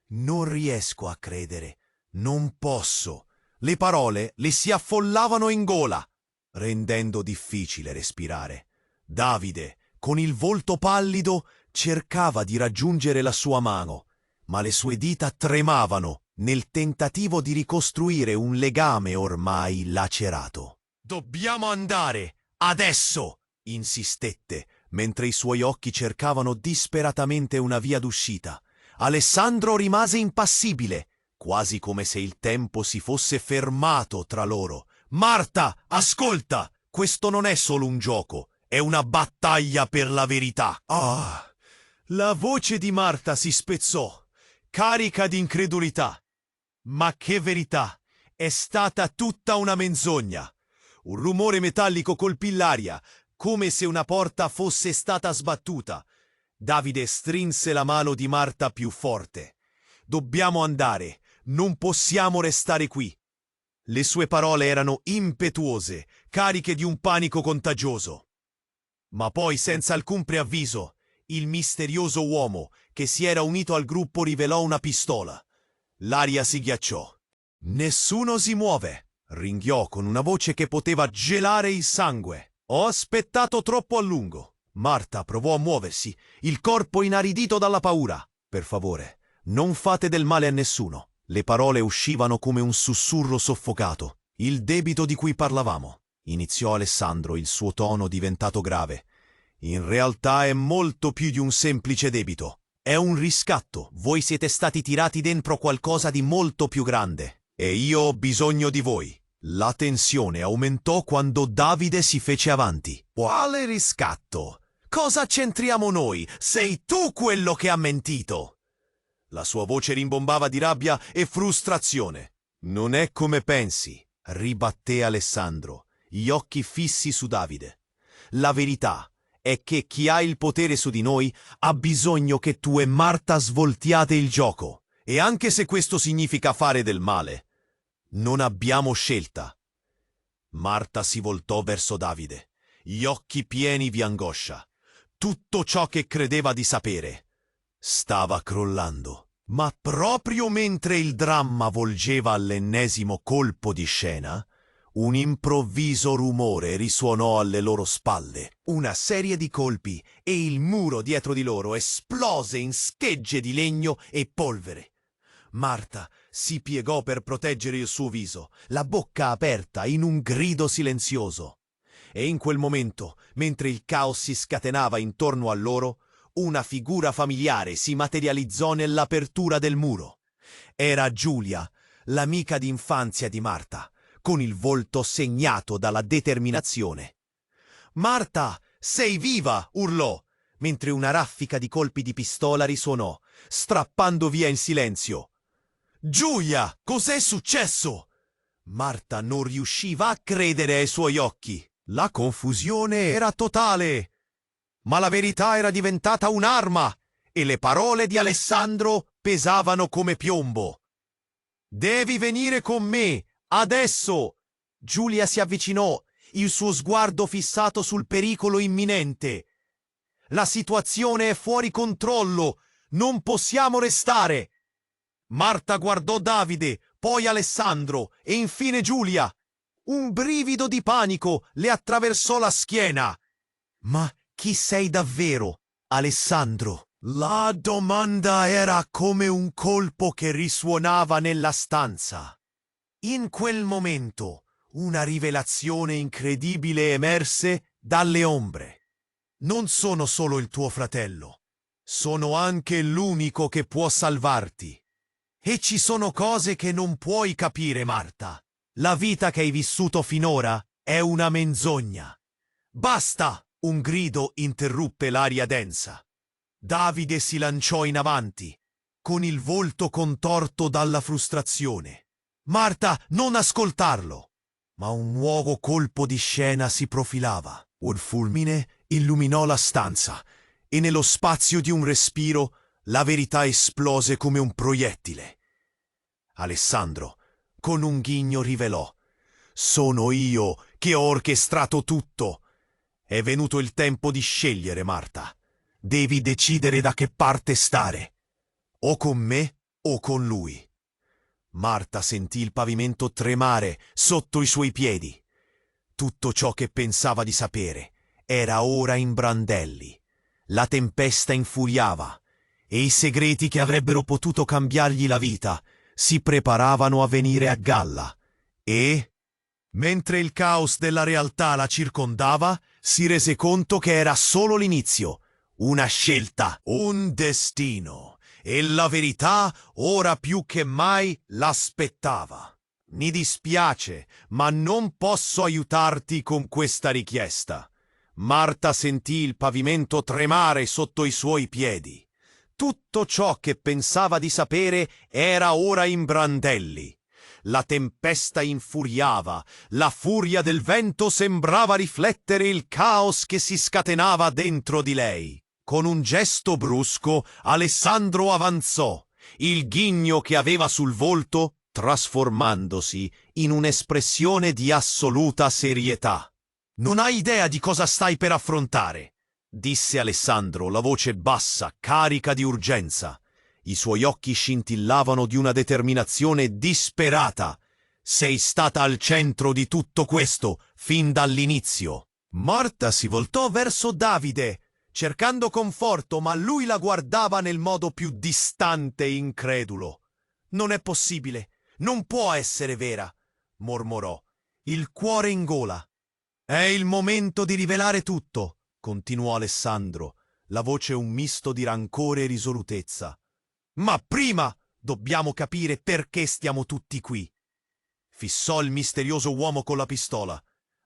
Non riesco a credere, non posso. Le parole le si affollavano in gola, rendendo difficile respirare. Davide, con il volto pallido, cercava di raggiungere la sua mano, ma le sue dita tremavano nel tentativo di ricostruire un legame ormai lacerato. «Dobbiamo andare, adesso!» insistette, mentre i suoi occhi cercavano disperatamente una via d'uscita. Alessandro rimase impassibile, quasi come se il tempo si fosse fermato tra loro. «Marta, ascolta! Questo non è solo un gioco, è una battaglia per la verità!» Ah! La voce di Marta si spezzò, carica di incredulità. Ma che verità! È stata tutta una menzogna! Un rumore metallico colpì l'aria, come se una porta fosse stata sbattuta. Davide strinse la mano di Marta più forte. «Dobbiamo andare, non possiamo restare qui!» Le sue parole erano impetuose, cariche di un panico contagioso. Ma poi, senza alcun preavviso, il misterioso uomo che si era unito al gruppo rivelò una pistola. L'aria si ghiacciò. «Nessuno si muove!» ringhiò con una voce che poteva gelare il sangue. «Ho aspettato troppo a lungo!» Marta provò a muoversi, il corpo inaridito dalla paura. «Per favore, non fate del male a nessuno!» Le parole uscivano come un sussurro soffocato. «Il debito di cui parlavamo», iniziò Alessandro, il suo tono diventato grave. «In realtà è molto più di un semplice debito. È un riscatto. Voi siete stati tirati dentro qualcosa di molto più grande. E io ho bisogno di voi». La tensione aumentò quando Davide si fece avanti. «Quale riscatto? Cosa c'entriamo noi? Sei tu quello che ha mentito!» La sua voce rimbombava di rabbia e frustrazione. «Non è come pensi», ribatté Alessandro, gli occhi fissi su Davide. «La verità è che chi ha il potere su di noi ha bisogno che tu e Marta svoltiate il gioco. E anche se questo significa fare del male, non abbiamo scelta». Marta si voltò verso Davide, gli occhi pieni di angoscia. Tutto ciò che credeva di sapere stava crollando. Ma proprio mentre il dramma volgeva all'ennesimo colpo di scena, un improvviso rumore risuonò alle loro spalle. Una serie di colpi e il muro dietro di loro esplose in schegge di legno e polvere. Marta si piegò per proteggere il suo viso, la bocca aperta in un grido silenzioso. E in quel momento, mentre il caos si scatenava intorno a loro, una figura familiare si materializzò nell'apertura del muro. Era Giulia, l'amica d'infanzia di Marta, con il volto segnato dalla determinazione. «Marta, sei viva!» urlò, mentre una raffica di colpi di pistola risuonò, strappando via il silenzio. «Giulia, cos'è successo?» Marta non riusciva a credere ai suoi occhi. La confusione era totale. Ma la verità era diventata un'arma e le parole di Alessandro pesavano come piombo. «Devi venire con me, adesso!» Giulia si avvicinò, il suo sguardo fissato sul pericolo imminente. «La situazione è fuori controllo, non possiamo restare!» Marta guardò Davide, poi Alessandro e infine Giulia. Un brivido di panico le attraversò la schiena. «Ma chi sei davvero, Alessandro?» La domanda era come un colpo che risuonava nella stanza. In quel momento, una rivelazione incredibile emerse dalle ombre. «Non sono solo il tuo fratello, sono anche l'unico che può salvarti. E ci sono cose che non puoi capire, Marta. La vita che hai vissuto finora è una menzogna». «Basta!» Un grido interruppe l'aria densa. Davide si lanciò in avanti, con il volto contorto dalla frustrazione. «Marta, non ascoltarlo!» Ma un nuovo colpo di scena si profilava. Un fulmine illuminò la stanza e nello spazio di un respiro la verità esplose come un proiettile. Alessandro, con un ghigno, rivelò: «Sono io che ho orchestrato tutto. È venuto il tempo di scegliere, Marta. Devi decidere da che parte stare. O con me o con lui. Marta sentì il pavimento tremare sotto i suoi piedi. Tutto ciò che pensava di sapere era ora in brandelli. La tempesta infuriava e i segreti che avrebbero potuto cambiargli la vita si preparavano a venire a galla. E, mentre il caos della realtà la circondava, si rese conto che era solo l'inizio. Una scelta, un destino. E la verità ora più che mai l'aspettava. Mi dispiace, ma non posso aiutarti con questa richiesta. Marta sentì il pavimento tremare sotto i suoi piedi. Tutto ciò che pensava di sapere era ora in brandelli. La tempesta infuriava, la furia del vento sembrava riflettere il caos che si scatenava dentro di lei. Con un gesto brusco, Alessandro avanzò, il ghigno che aveva sul volto trasformandosi in un'espressione di assoluta serietà. «Non hai idea di cosa stai per affrontare», disse Alessandro, la voce bassa, carica di urgenza. I suoi occhi scintillavano di una determinazione disperata. «Sei stata al centro di tutto questo, fin dall'inizio». Marta si voltò verso Davide, cercando conforto, ma lui la guardava nel modo più distante e incredulo. «Non è possibile, non può essere vera», mormorò, il cuore in gola. «È il momento di rivelare tutto», continuò Alessandro, la voce un misto di rancore e risolutezza. «Ma prima dobbiamo capire perché stiamo tutti qui», fissò il misterioso uomo con la pistola.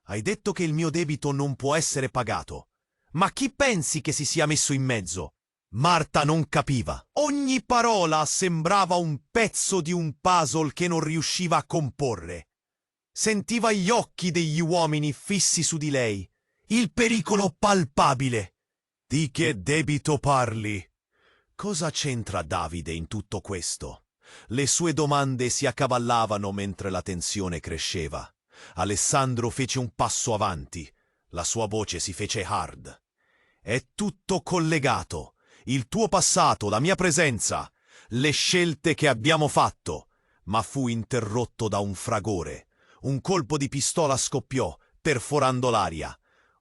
«Hai detto che il mio debito non può essere pagato. Ma chi pensi che si sia messo in mezzo?» Marta non capiva. Ogni parola sembrava un pezzo di un puzzle che non riusciva a comporre. Sentiva gli occhi degli uomini fissi su di lei, il pericolo palpabile. «Di che debito parli?» Cosa c'entra Davide in tutto questo? Le sue domande si accavallavano mentre la tensione cresceva. Alessandro fece un passo avanti. La sua voce si fece hard. «È tutto collegato. Il tuo passato, la mia presenza, le scelte che abbiamo fatto». Ma fu interrotto da un fragore. Un colpo di pistola scoppiò, perforando l'aria.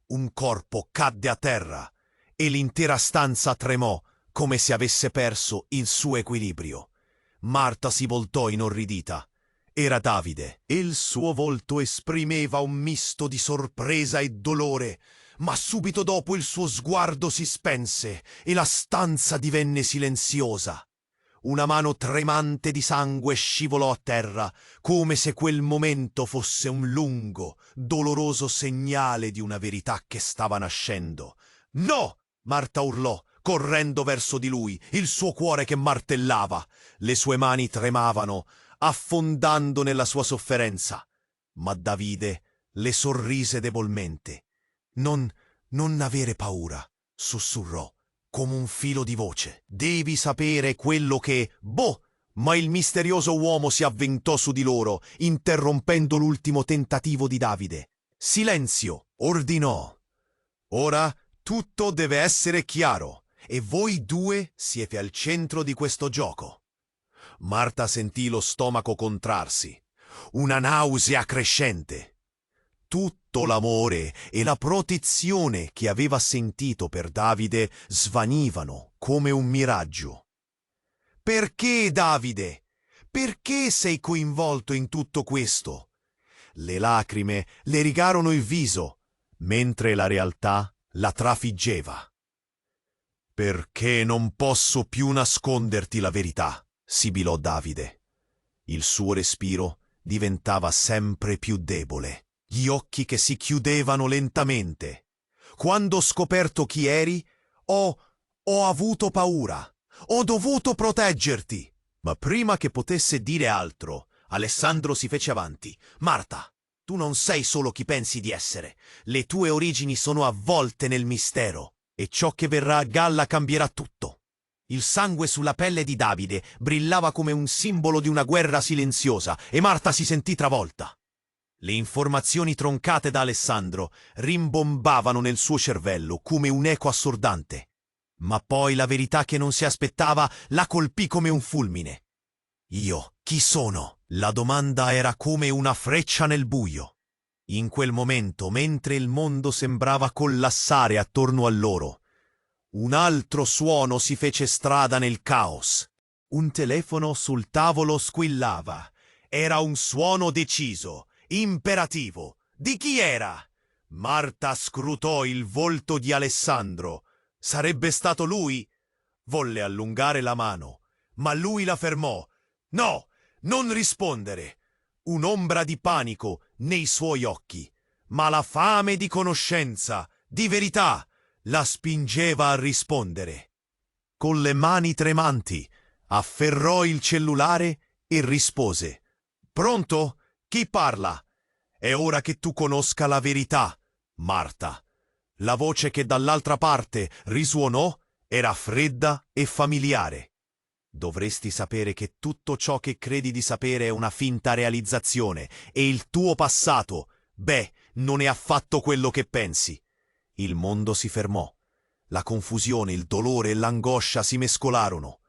Un corpo cadde a terra e l'intera stanza tremò come se avesse perso il suo equilibrio. Marta si voltò inorridita. Era Davide e il suo volto esprimeva un misto di sorpresa e dolore, ma subito dopo il suo sguardo si spense e la stanza divenne silenziosa. Una mano tremante di sangue scivolò a terra, come se quel momento fosse un lungo, doloroso segnale di una verità che stava nascendo. «No!» Marta urlò, correndo verso di lui, il suo cuore che martellava. Le sue mani tremavano, affondando nella sua sofferenza. Ma Davide le sorrise debolmente. Non avere paura», sussurrò, come un filo di voce. «Devi sapere quello che...» «Boh!» Ma il misterioso uomo si avventò su di loro, interrompendo l'ultimo tentativo di Davide. «Silenzio!» ordinò. «Ora tutto deve essere chiaro, e voi due siete al centro di questo gioco». Marta sentì lo stomaco contrarsi, una nausea crescente. Tutto l'amore e la protezione che aveva sentito per Davide svanivano come un miraggio. «Perché, Davide? Perché sei coinvolto in tutto questo?» Le lacrime le rigarono il viso, mentre la realtà la trafiggeva. «Perché non posso più nasconderti la verità», sibilò Davide. Il suo respiro diventava sempre più debole. Gli occhi che si chiudevano lentamente. «Quando ho scoperto chi eri, ho avuto paura. Ho dovuto proteggerti». Ma prima che potesse dire altro, Alessandro si fece avanti. «Marta, tu non sei solo chi pensi di essere. Le tue origini sono avvolte nel mistero, e ciò che verrà a galla cambierà tutto». Il sangue sulla pelle di Davide brillava come un simbolo di una guerra silenziosa, e Marta si sentì travolta. Le informazioni troncate da Alessandro rimbombavano nel suo cervello come un eco assordante. Ma poi la verità che non si aspettava la colpì come un fulmine. Io, chi sono? La domanda era come una freccia nel buio. In quel momento, mentre il mondo sembrava collassare attorno a loro, un altro suono si fece strada nel caos. Un telefono sul tavolo squillava. Era un suono deciso, imperativo. Di chi era? Marta scrutò il volto di Alessandro. Sarebbe stato lui? Volle allungare la mano, ma lui la fermò. No, non rispondere. Un'ombra di panico nei suoi occhi, ma la fame di conoscenza, di verità, la spingeva a rispondere. Con le mani tremanti, afferrò il cellulare e rispose. Pronto? Chi parla? È ora che tu conosca la verità, Marta. La voce che dall'altra parte risuonò era fredda e familiare. Dovresti sapere che tutto ciò che credi di sapere è una finta realizzazione e il tuo passato, non è affatto quello che pensi. Il mondo si fermò. La confusione, il dolore e l'angoscia si mescolarono.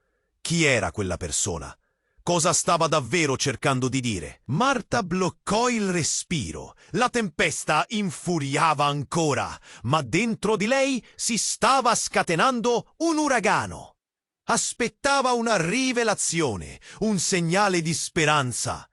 Chi era quella persona? Cosa stava davvero cercando di dire? Marta bloccò il respiro. La tempesta infuriava ancora, ma dentro di lei si stava scatenando un uragano. Aspettava una rivelazione, un segnale di speranza.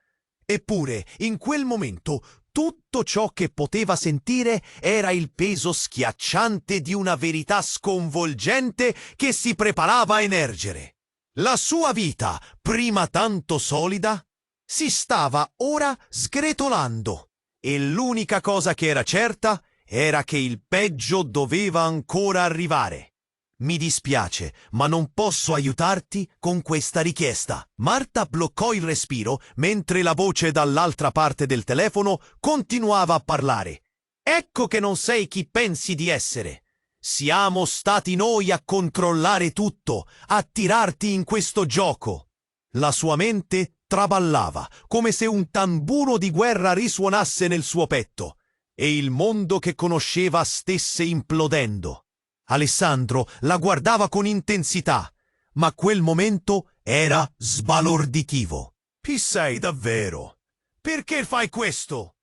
Eppure, in quel momento, tutto ciò che poteva sentire era il peso schiacciante di una verità sconvolgente che si preparava a emergere. La sua vita, prima tanto solida, si stava ora sgretolando, e l'unica cosa che era certa era che il peggio doveva ancora arrivare. Mi dispiace, ma non posso aiutarti con questa richiesta. Marta bloccò il respiro mentre la voce dall'altra parte del telefono continuava a parlare. Ecco che non sei chi pensi di essere. Siamo stati noi a controllare tutto, a tirarti in questo gioco. La sua mente traballava, come se un tamburo di guerra risuonasse nel suo petto, e il mondo che conosceva stesse implodendo. Alessandro la guardava con intensità, ma quel momento era sbalorditivo. Chi sei davvero? Perché fai questo?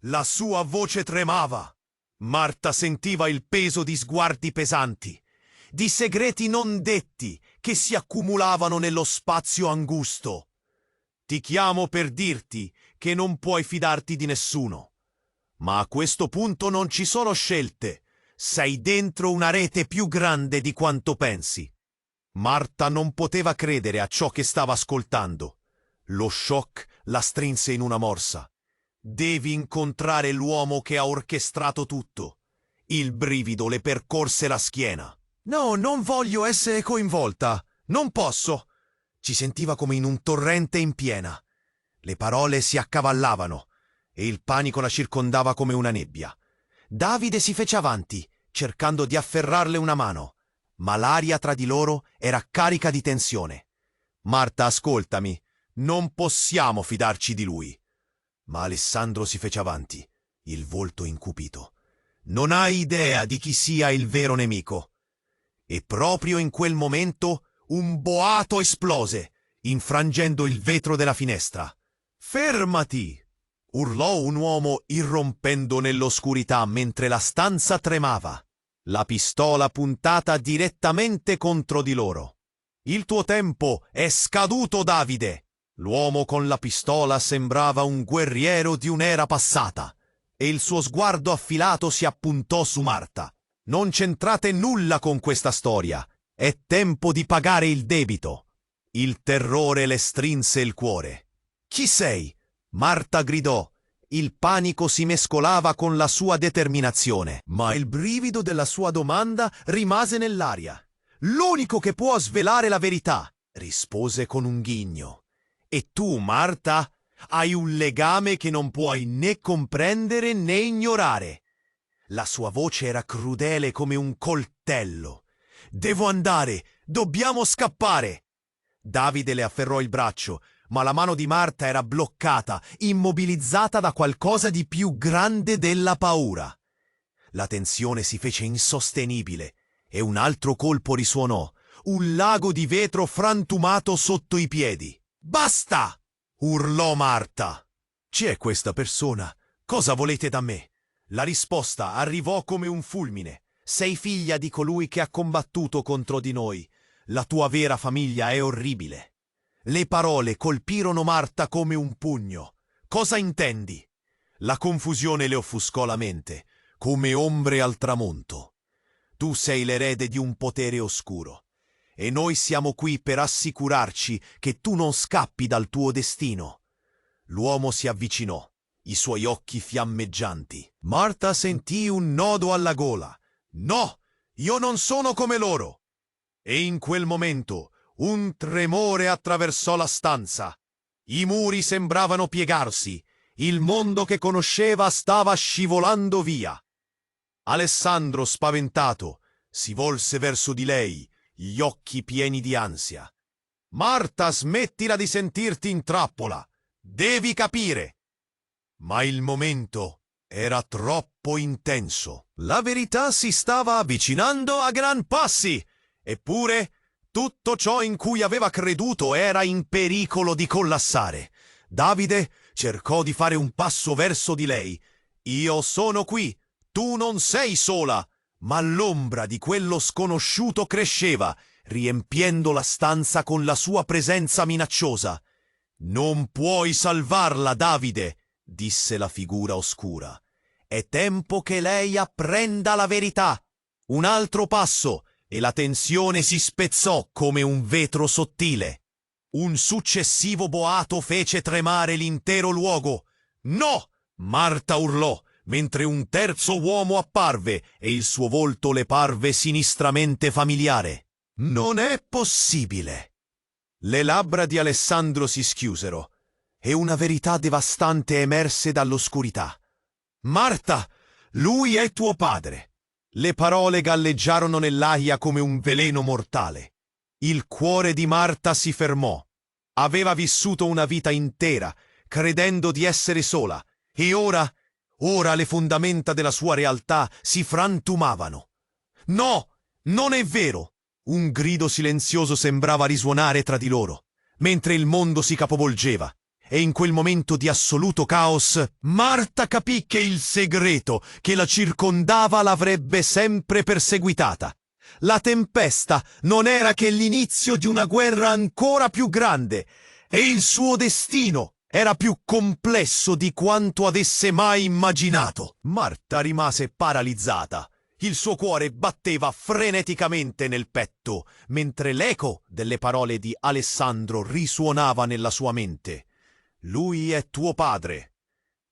La sua voce tremava. Marta sentiva il peso di sguardi pesanti, di segreti non detti che si accumulavano nello spazio angusto. Ti chiamo per dirti che non puoi fidarti di nessuno. Ma a questo punto non ci sono scelte. Sei dentro una rete più grande di quanto pensi. Marta non poteva credere a ciò che stava ascoltando. Lo shock la strinse in una morsa. Devi incontrare l'uomo che ha orchestrato tutto. Il brivido le percorse la schiena. No, non voglio essere coinvolta. Non posso. Ci sentiva come in un torrente in piena. Le parole si accavallavano e il panico la circondava come una nebbia. Davide si fece avanti, cercando di afferrarle una mano, ma l'aria tra di loro era carica di tensione. Marta, ascoltami, non possiamo fidarci di lui. Ma Alessandro si fece avanti, il volto incupito. Non hai idea di chi sia il vero nemico. E proprio in quel momento un boato esplose, infrangendo il vetro della finestra. Fermati! Urlò un uomo irrompendo nell'oscurità mentre la stanza tremava, la pistola puntata direttamente contro di loro. Il tuo tempo è scaduto, Davide! L'uomo con la pistola sembrava un guerriero di un'era passata, e il suo sguardo affilato si appuntò su Marta. Non c'entrate nulla con questa storia. È tempo di pagare il debito. Il terrore le strinse il cuore. Chi sei? Marta gridò. Il panico si mescolava con la sua determinazione, ma il brivido della sua domanda rimase nell'aria. L'unico che può svelare la verità, rispose con un ghigno. E tu, Marta, hai un legame che non puoi né comprendere né ignorare. La sua voce era crudele come un coltello. Devo andare, dobbiamo scappare. Davide le afferrò il braccio. ma la mano di Marta era bloccata, immobilizzata da qualcosa di più grande della paura. La tensione si fece insostenibile e un altro colpo risuonò, un lago di vetro frantumato sotto i piedi. «Basta!» urlò Marta. «Chi è questa persona? Cosa volete da me?» La risposta arrivò come un fulmine. «Sei figlia di colui che ha combattuto contro di noi. La tua vera famiglia è orribile». Le parole colpirono Marta come un pugno. «Cosa intendi?» La confusione le offuscò la mente, come ombre al tramonto. «Tu sei l'erede di un potere oscuro, e noi siamo qui per assicurarci che tu non scappi dal tuo destino». L'uomo si avvicinò, i suoi occhi fiammeggianti. Marta sentì un nodo alla gola. «No, io non sono come loro!» E in quel momento un tremore attraversò la stanza. I muri sembravano piegarsi. Il mondo che conosceva stava scivolando via. Alessandro, spaventato, si volse verso di lei, gli occhi pieni di ansia. «Marta, smettila di sentirti in trappola! Devi capire!» Ma il momento era troppo intenso. La verità si stava avvicinando a gran passi. Eppure tutto ciò in cui aveva creduto era in pericolo di collassare. Davide cercò di fare un passo verso di lei. «Io sono qui, tu non sei sola!» Ma l'ombra di quello sconosciuto cresceva, riempiendo la stanza con la sua presenza minacciosa. «Non puoi salvarla, Davide!» disse la figura oscura. «È tempo che lei apprenda la verità!» Un altro passo e la tensione si spezzò come un vetro sottile. Un successivo boato fece tremare l'intero luogo. «No!» Marta urlò, mentre un terzo uomo apparve e il suo volto le parve sinistramente familiare. «Non è possibile!» Le labbra di Alessandro si schiusero e una verità devastante emerse dall'oscurità. «Marta, lui è tuo padre!» Le parole galleggiarono nell'aria come un veleno mortale. Il cuore di Marta si fermò. Aveva vissuto una vita intera, credendo di essere sola, e ora le fondamenta della sua realtà si frantumavano. «No, non è vero!» Un grido silenzioso sembrava risuonare tra di loro, mentre il mondo si capovolgeva. E in quel momento di assoluto caos, Marta capì che il segreto che la circondava l'avrebbe sempre perseguitata. La tempesta non era che l'inizio di una guerra ancora più grande, e il suo destino era più complesso di quanto avesse mai immaginato. Marta rimase paralizzata. Il suo cuore batteva freneticamente nel petto, mentre l'eco delle parole di Alessandro risuonava nella sua mente. «Lui è tuo padre».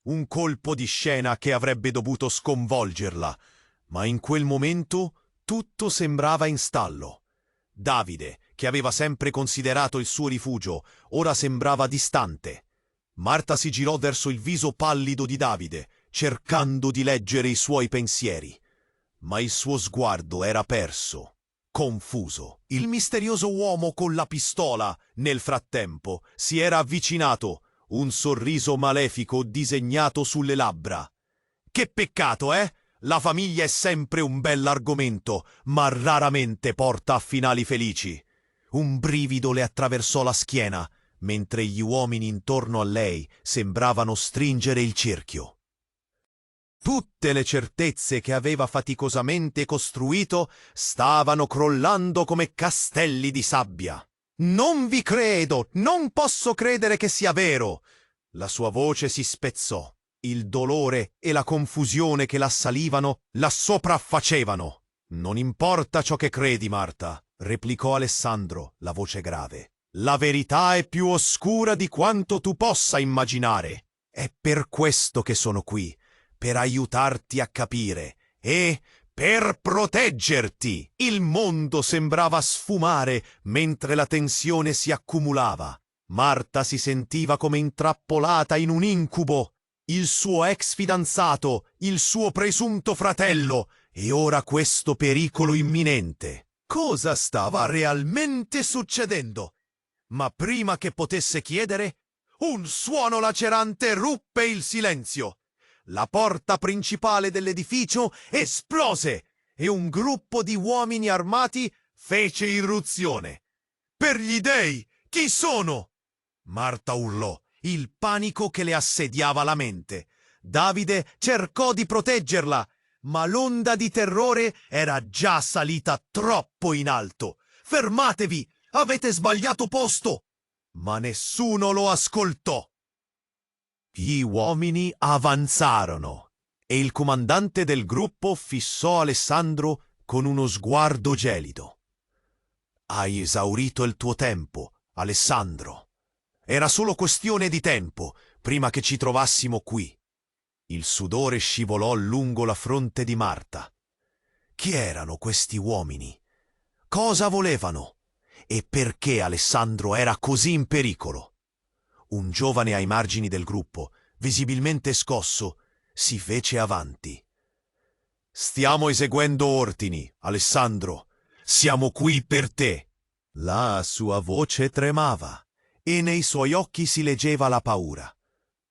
Un colpo di scena che avrebbe dovuto sconvolgerla, ma in quel momento tutto sembrava in stallo. Davide, che aveva sempre considerato il suo rifugio, ora sembrava distante. Marta si girò verso il viso pallido di Davide, cercando di leggere i suoi pensieri. Ma il suo sguardo era perso, confuso. Il misterioso uomo con la pistola, nel frattempo, si era avvicinato, un sorriso malefico disegnato sulle labbra. «Che peccato, eh? La famiglia è sempre un bell'argomento, ma raramente porta a finali felici». Un brivido le attraversò la schiena, mentre gli uomini intorno a lei sembravano stringere il cerchio. Tutte le certezze che aveva faticosamente costruito stavano crollando come castelli di sabbia. «Non vi credo! Non posso credere che sia vero!» La sua voce si spezzò. Il dolore e la confusione che l'assalivano la sopraffacevano. «Non importa ciò che credi, Marta», replicò Alessandro, la voce grave. «La verità è più oscura di quanto tu possa immaginare. È per questo che sono qui, per aiutarti a capire e per proteggerti». Il mondo sembrava sfumare mentre la tensione si accumulava. Marta si sentiva come intrappolata in un incubo. Il suo ex fidanzato, il suo presunto fratello, e ora questo pericolo imminente. Cosa stava realmente succedendo? Ma prima che potesse chiedere, un suono lacerante ruppe il silenzio. La porta principale dell'edificio esplose e un gruppo di uomini armati fece irruzione. Per gli dei, chi sono? Marta urlò, il panico che le assediava la mente. Davide cercò di proteggerla, ma l'onda di terrore era già salita troppo in alto. Fermatevi! Avete sbagliato posto! Ma nessuno lo ascoltò. Gli uomini avanzarono e il comandante del gruppo fissò Alessandro con uno sguardo gelido. Hai esaurito il tuo tempo, Alessandro. Era solo questione di tempo prima che ci trovassimo qui. Il sudore scivolò lungo la fronte di Marta. Chi erano questi uomini? Cosa volevano? E perché Alessandro era così in pericolo? Un giovane ai margini del gruppo, visibilmente scosso, si fece avanti. Stiamo eseguendo ordini, Alessandro. Siamo qui per te. La sua voce tremava e nei suoi occhi si leggeva la paura.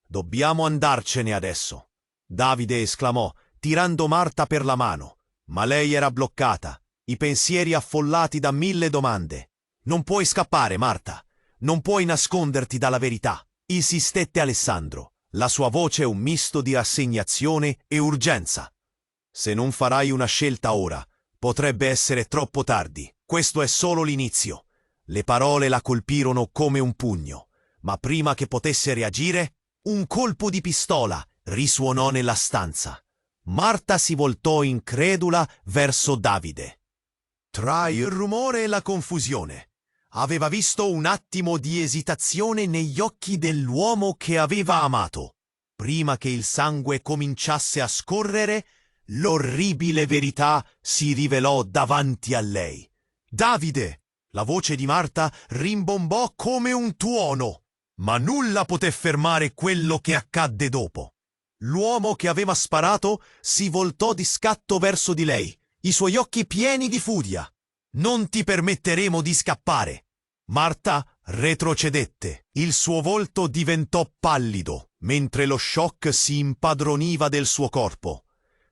Dobbiamo andarcene adesso, Davide esclamò, tirando Marta per la mano. Ma lei era bloccata, i pensieri affollati da 1000 domande. Non puoi scappare, Marta. Non puoi nasconderti dalla verità, insistette Alessandro, la sua voce un misto di rassegnazione e urgenza. Se non farai una scelta ora, potrebbe essere troppo tardi. Questo è solo l'inizio. Le parole la colpirono come un pugno, ma prima che potesse reagire, un colpo di pistola risuonò nella stanza. Marta si voltò incredula verso Davide. Tra il rumore e la confusione, aveva visto un attimo di esitazione negli occhi dell'uomo che aveva amato. Prima che il sangue cominciasse a scorrere, l'orribile verità si rivelò davanti a lei. Davide! La voce di Marta rimbombò come un tuono, ma nulla poté fermare quello che accadde dopo. L'uomo che aveva sparato si voltò di scatto verso di lei, i suoi occhi pieni di furia. Non ti permetteremo di scappare. Marta retrocedette. Il suo volto diventò pallido, mentre lo shock si impadroniva del suo corpo.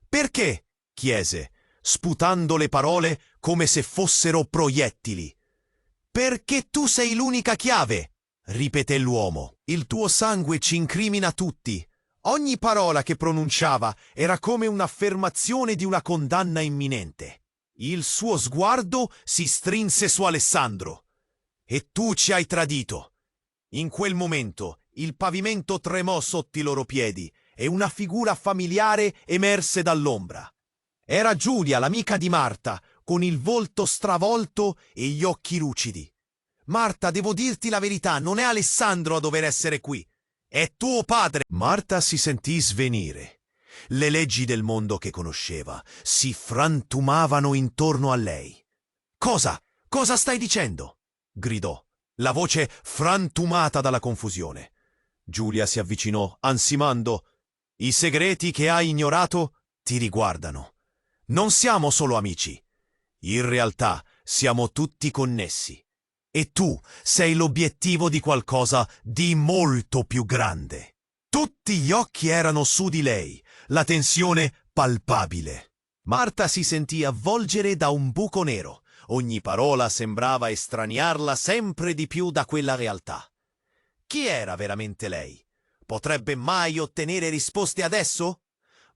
Perché? Chiese, sputando le parole come se fossero proiettili. Perché tu sei l'unica chiave, ripeté l'uomo. Il tuo sangue ci incrimina tutti. Ogni parola che pronunciava era come un'affermazione di una condanna imminente. Il suo sguardo si strinse su Alessandro. E tu ci hai tradito. In quel momento il pavimento tremò sotto i loro piedi e una figura familiare emerse dall'ombra. Era Giulia, l'amica di Marta, con il volto stravolto e gli occhi lucidi. Marta, devo dirti la verità, non è Alessandro a dover essere qui. È tuo padre. Marta si sentì svenire. Le leggi del mondo che conosceva si frantumavano intorno a lei. Cosa? Cosa stai dicendo? Gridò, la voce frantumata dalla confusione. Giulia si avvicinò, ansimando. I segreti che hai ignorato ti riguardano. Non siamo solo amici. In realtà siamo tutti connessi. E tu sei l'obiettivo di qualcosa di molto più grande. Tutti gli occhi erano su di lei, la tensione palpabile. Marta si sentì avvolgere da un buco nero. Ogni parola sembrava estraniarla sempre di più da quella realtà. Chi era veramente lei? Potrebbe mai ottenere risposte adesso?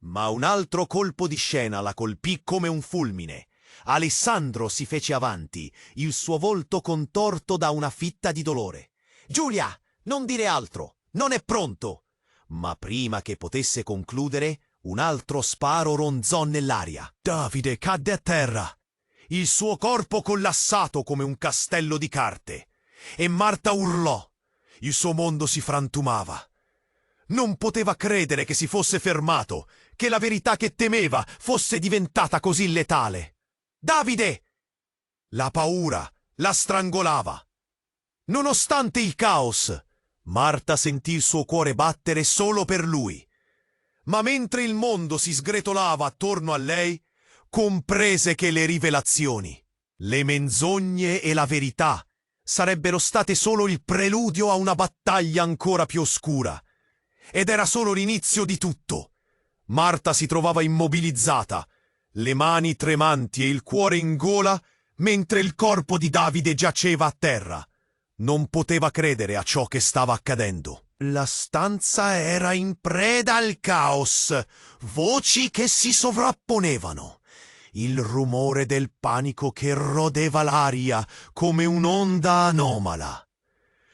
Ma un altro colpo di scena la colpì come un fulmine. Alessandro si fece avanti, il suo volto contorto da una fitta di dolore. «Giulia, non dire altro, non è pronto!» Ma prima che potesse concludere, un altro sparo ronzò nell'aria. Davide cadde a terra, il suo corpo collassato come un castello di carte. E Marta urlò. Il suo mondo si frantumava. Non poteva credere che si fosse fermato, che la verità che temeva fosse diventata così letale. «Davide!» La paura la strangolava. Nonostante il caos, Marta sentì il suo cuore battere solo per lui. Ma mentre il mondo si sgretolava attorno a lei, comprese che le rivelazioni, le menzogne e la verità sarebbero state solo il preludio a una battaglia ancora più oscura. Ed era solo l'inizio di tutto. Marta si trovava immobilizzata, le mani tremanti e il cuore in gola, mentre il corpo di Davide giaceva a terra. Non poteva credere a ciò che stava accadendo. La stanza era in preda al caos, voci che si sovrapponevano, il rumore del panico che rodeva l'aria come un'onda anomala.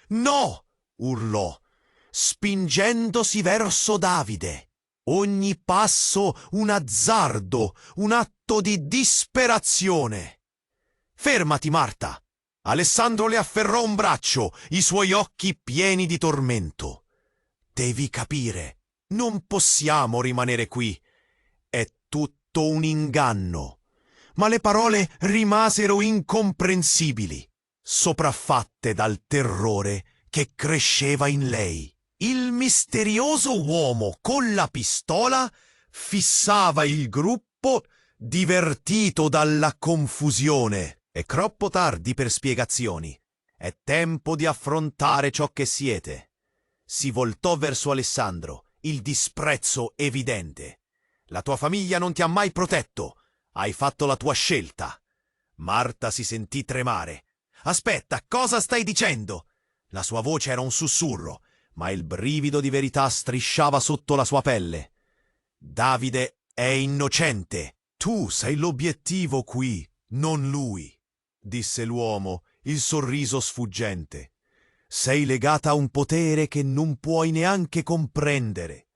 «No!» urlò, spingendosi verso Davide. Ogni passo un azzardo, un atto di disperazione. «Fermati, Marta!» Alessandro le afferrò un braccio, i suoi occhi pieni di tormento. «Devi capire, non possiamo rimanere qui. È tutto un inganno». Ma le parole rimasero incomprensibili, sopraffatte dal terrore che cresceva in lei. Il misterioso uomo con la pistola fissava il gruppo, divertito dalla confusione. «È troppo tardi per spiegazioni. È tempo di affrontare ciò che siete». Si voltò verso Alessandro, il disprezzo evidente. «La tua famiglia non ti ha mai protetto. Hai fatto la tua scelta». Marta si sentì tremare. «Aspetta, cosa stai dicendo?» La sua voce era un sussurro, ma il brivido di verità strisciava sotto la sua pelle. «Davide è innocente. Tu sei l'obiettivo qui, non lui», disse l'uomo, il sorriso sfuggente. «Sei legata a un potere che non puoi neanche comprendere».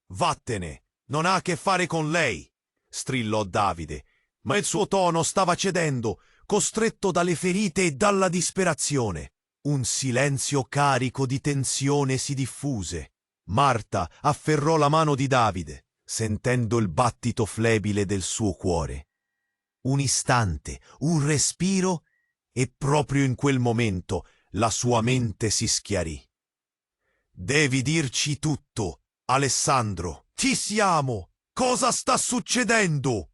«Vattene, non ha a che fare con lei», strillò Davide, ma il suo tono stava cedendo, costretto dalle ferite e dalla disperazione. Un silenzio carico di tensione si diffuse. Marta afferrò la mano di Davide, sentendo il battito flebile del suo cuore. Un istante, un respiro, e proprio in quel momento la sua mente si schiarì. «Devi dirci tutto, Alessandro. Chi siamo? Cosa sta succedendo?»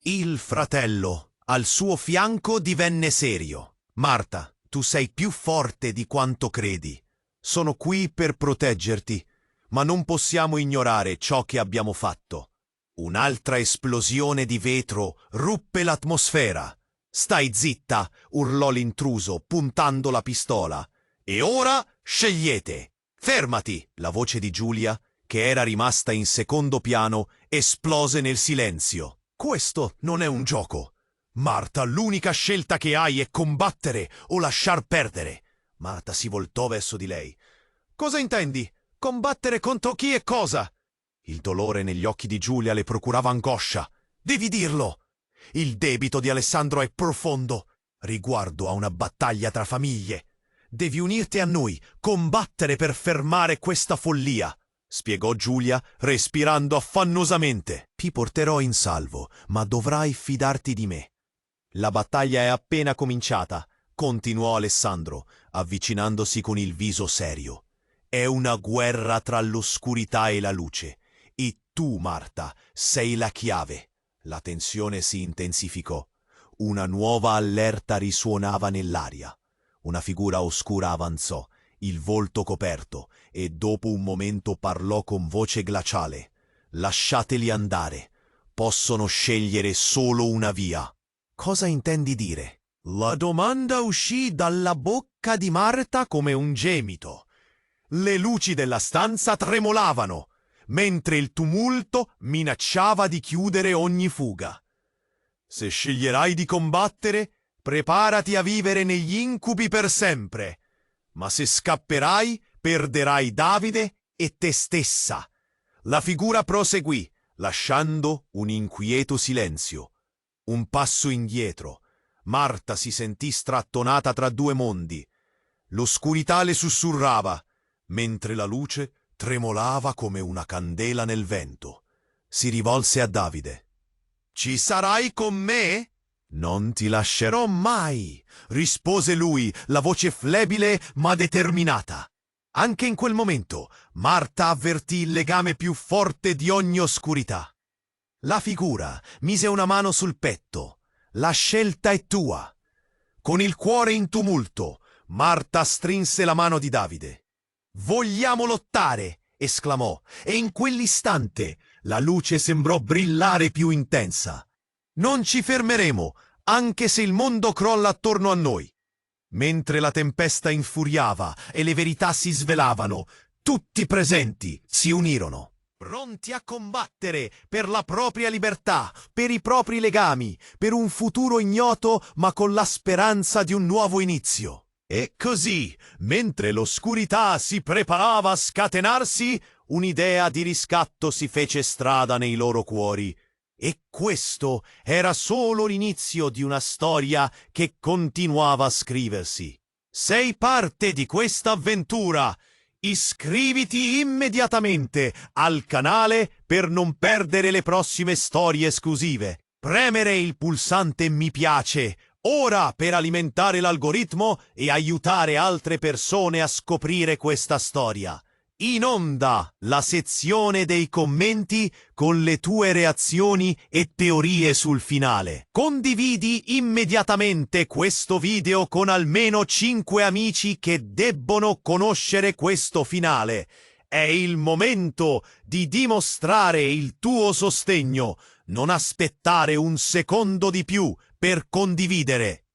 Il fratello, al suo fianco, divenne serio. «Marta, tu sei più forte di quanto credi. Sono qui per proteggerti, ma non possiamo ignorare ciò che abbiamo fatto». Un'altra esplosione di vetro ruppe l'atmosfera. «Stai zitta!» urlò l'intruso, puntando la pistola. «E ora scegliete!» «Fermati!» La voce di Giulia, che era rimasta in secondo piano, esplose nel silenzio. «Questo non è un gioco. Marta, l'unica scelta che hai è combattere o lasciar perdere». Marta si voltò verso di lei. «Cosa intendi? Combattere contro chi e cosa?» Il dolore negli occhi di Giulia le procurava angoscia. «Devi dirlo! Il debito di Alessandro è profondo, riguardo a una battaglia tra famiglie. Devi unirti a noi, combattere per fermare questa follia», spiegò Giulia, respirando affannosamente. «Ti porterò in salvo, ma dovrai fidarti di me». «La battaglia è appena cominciata», continuò Alessandro, avvicinandosi con il viso serio. «È una guerra tra l'oscurità e la luce. E tu, Marta, sei la chiave». La tensione si intensificò. Una nuova allerta risuonava nell'aria. Una figura oscura avanzò, il volto coperto, e dopo un momento parlò con voce glaciale. «Lasciateli andare. Possono scegliere solo una via». «Cosa intendi dire?» La domanda uscì dalla bocca di Marta come un gemito. Le luci della stanza tremolavano, mentre il tumulto minacciava di chiudere ogni fuga. «Se sceglierai di combattere, preparati a vivere negli incubi per sempre. Ma se scapperai, perderai Davide e te stessa». La figura proseguì, lasciando un inquieto silenzio. Un passo indietro. Marta si sentì strattonata tra due mondi. L'oscurità le sussurrava, mentre la luce tremolava come una candela nel vento. Si rivolse a Davide. «Ci sarai con me?» «Non ti lascerò mai», rispose lui, la voce flebile ma determinata. Anche in quel momento Marta avvertì il legame più forte di ogni oscurità. La figura mise una mano sul petto. «La scelta è tua». Con il cuore in tumulto, Marta strinse la mano di Davide. «Vogliamo lottare!» esclamò, e in quell'istante la luce sembrò brillare più intensa. «Non ci fermeremo, anche se il mondo crolla attorno a noi!» Mentre la tempesta infuriava e le verità si svelavano, tutti i presenti si unirono, pronti a combattere per la propria libertà, per i propri legami, per un futuro ignoto ma con la speranza di un nuovo inizio. E così, mentre l'oscurità si preparava a scatenarsi, un'idea di riscatto si fece strada nei loro cuori. E questo era solo l'inizio di una storia che continuava a scriversi. Sei parte di questa avventura! Iscriviti immediatamente al canale per non perdere le prossime storie esclusive. Premere il pulsante mi piace ora per alimentare l'algoritmo e aiutare altre persone a scoprire questa storia. In onda la sezione dei commenti con le tue reazioni e teorie sul finale. Condividi immediatamente questo video con almeno 5 amici che debbono conoscere questo finale. È il momento di dimostrare il tuo sostegno. Non aspettare un secondo di più per condividere.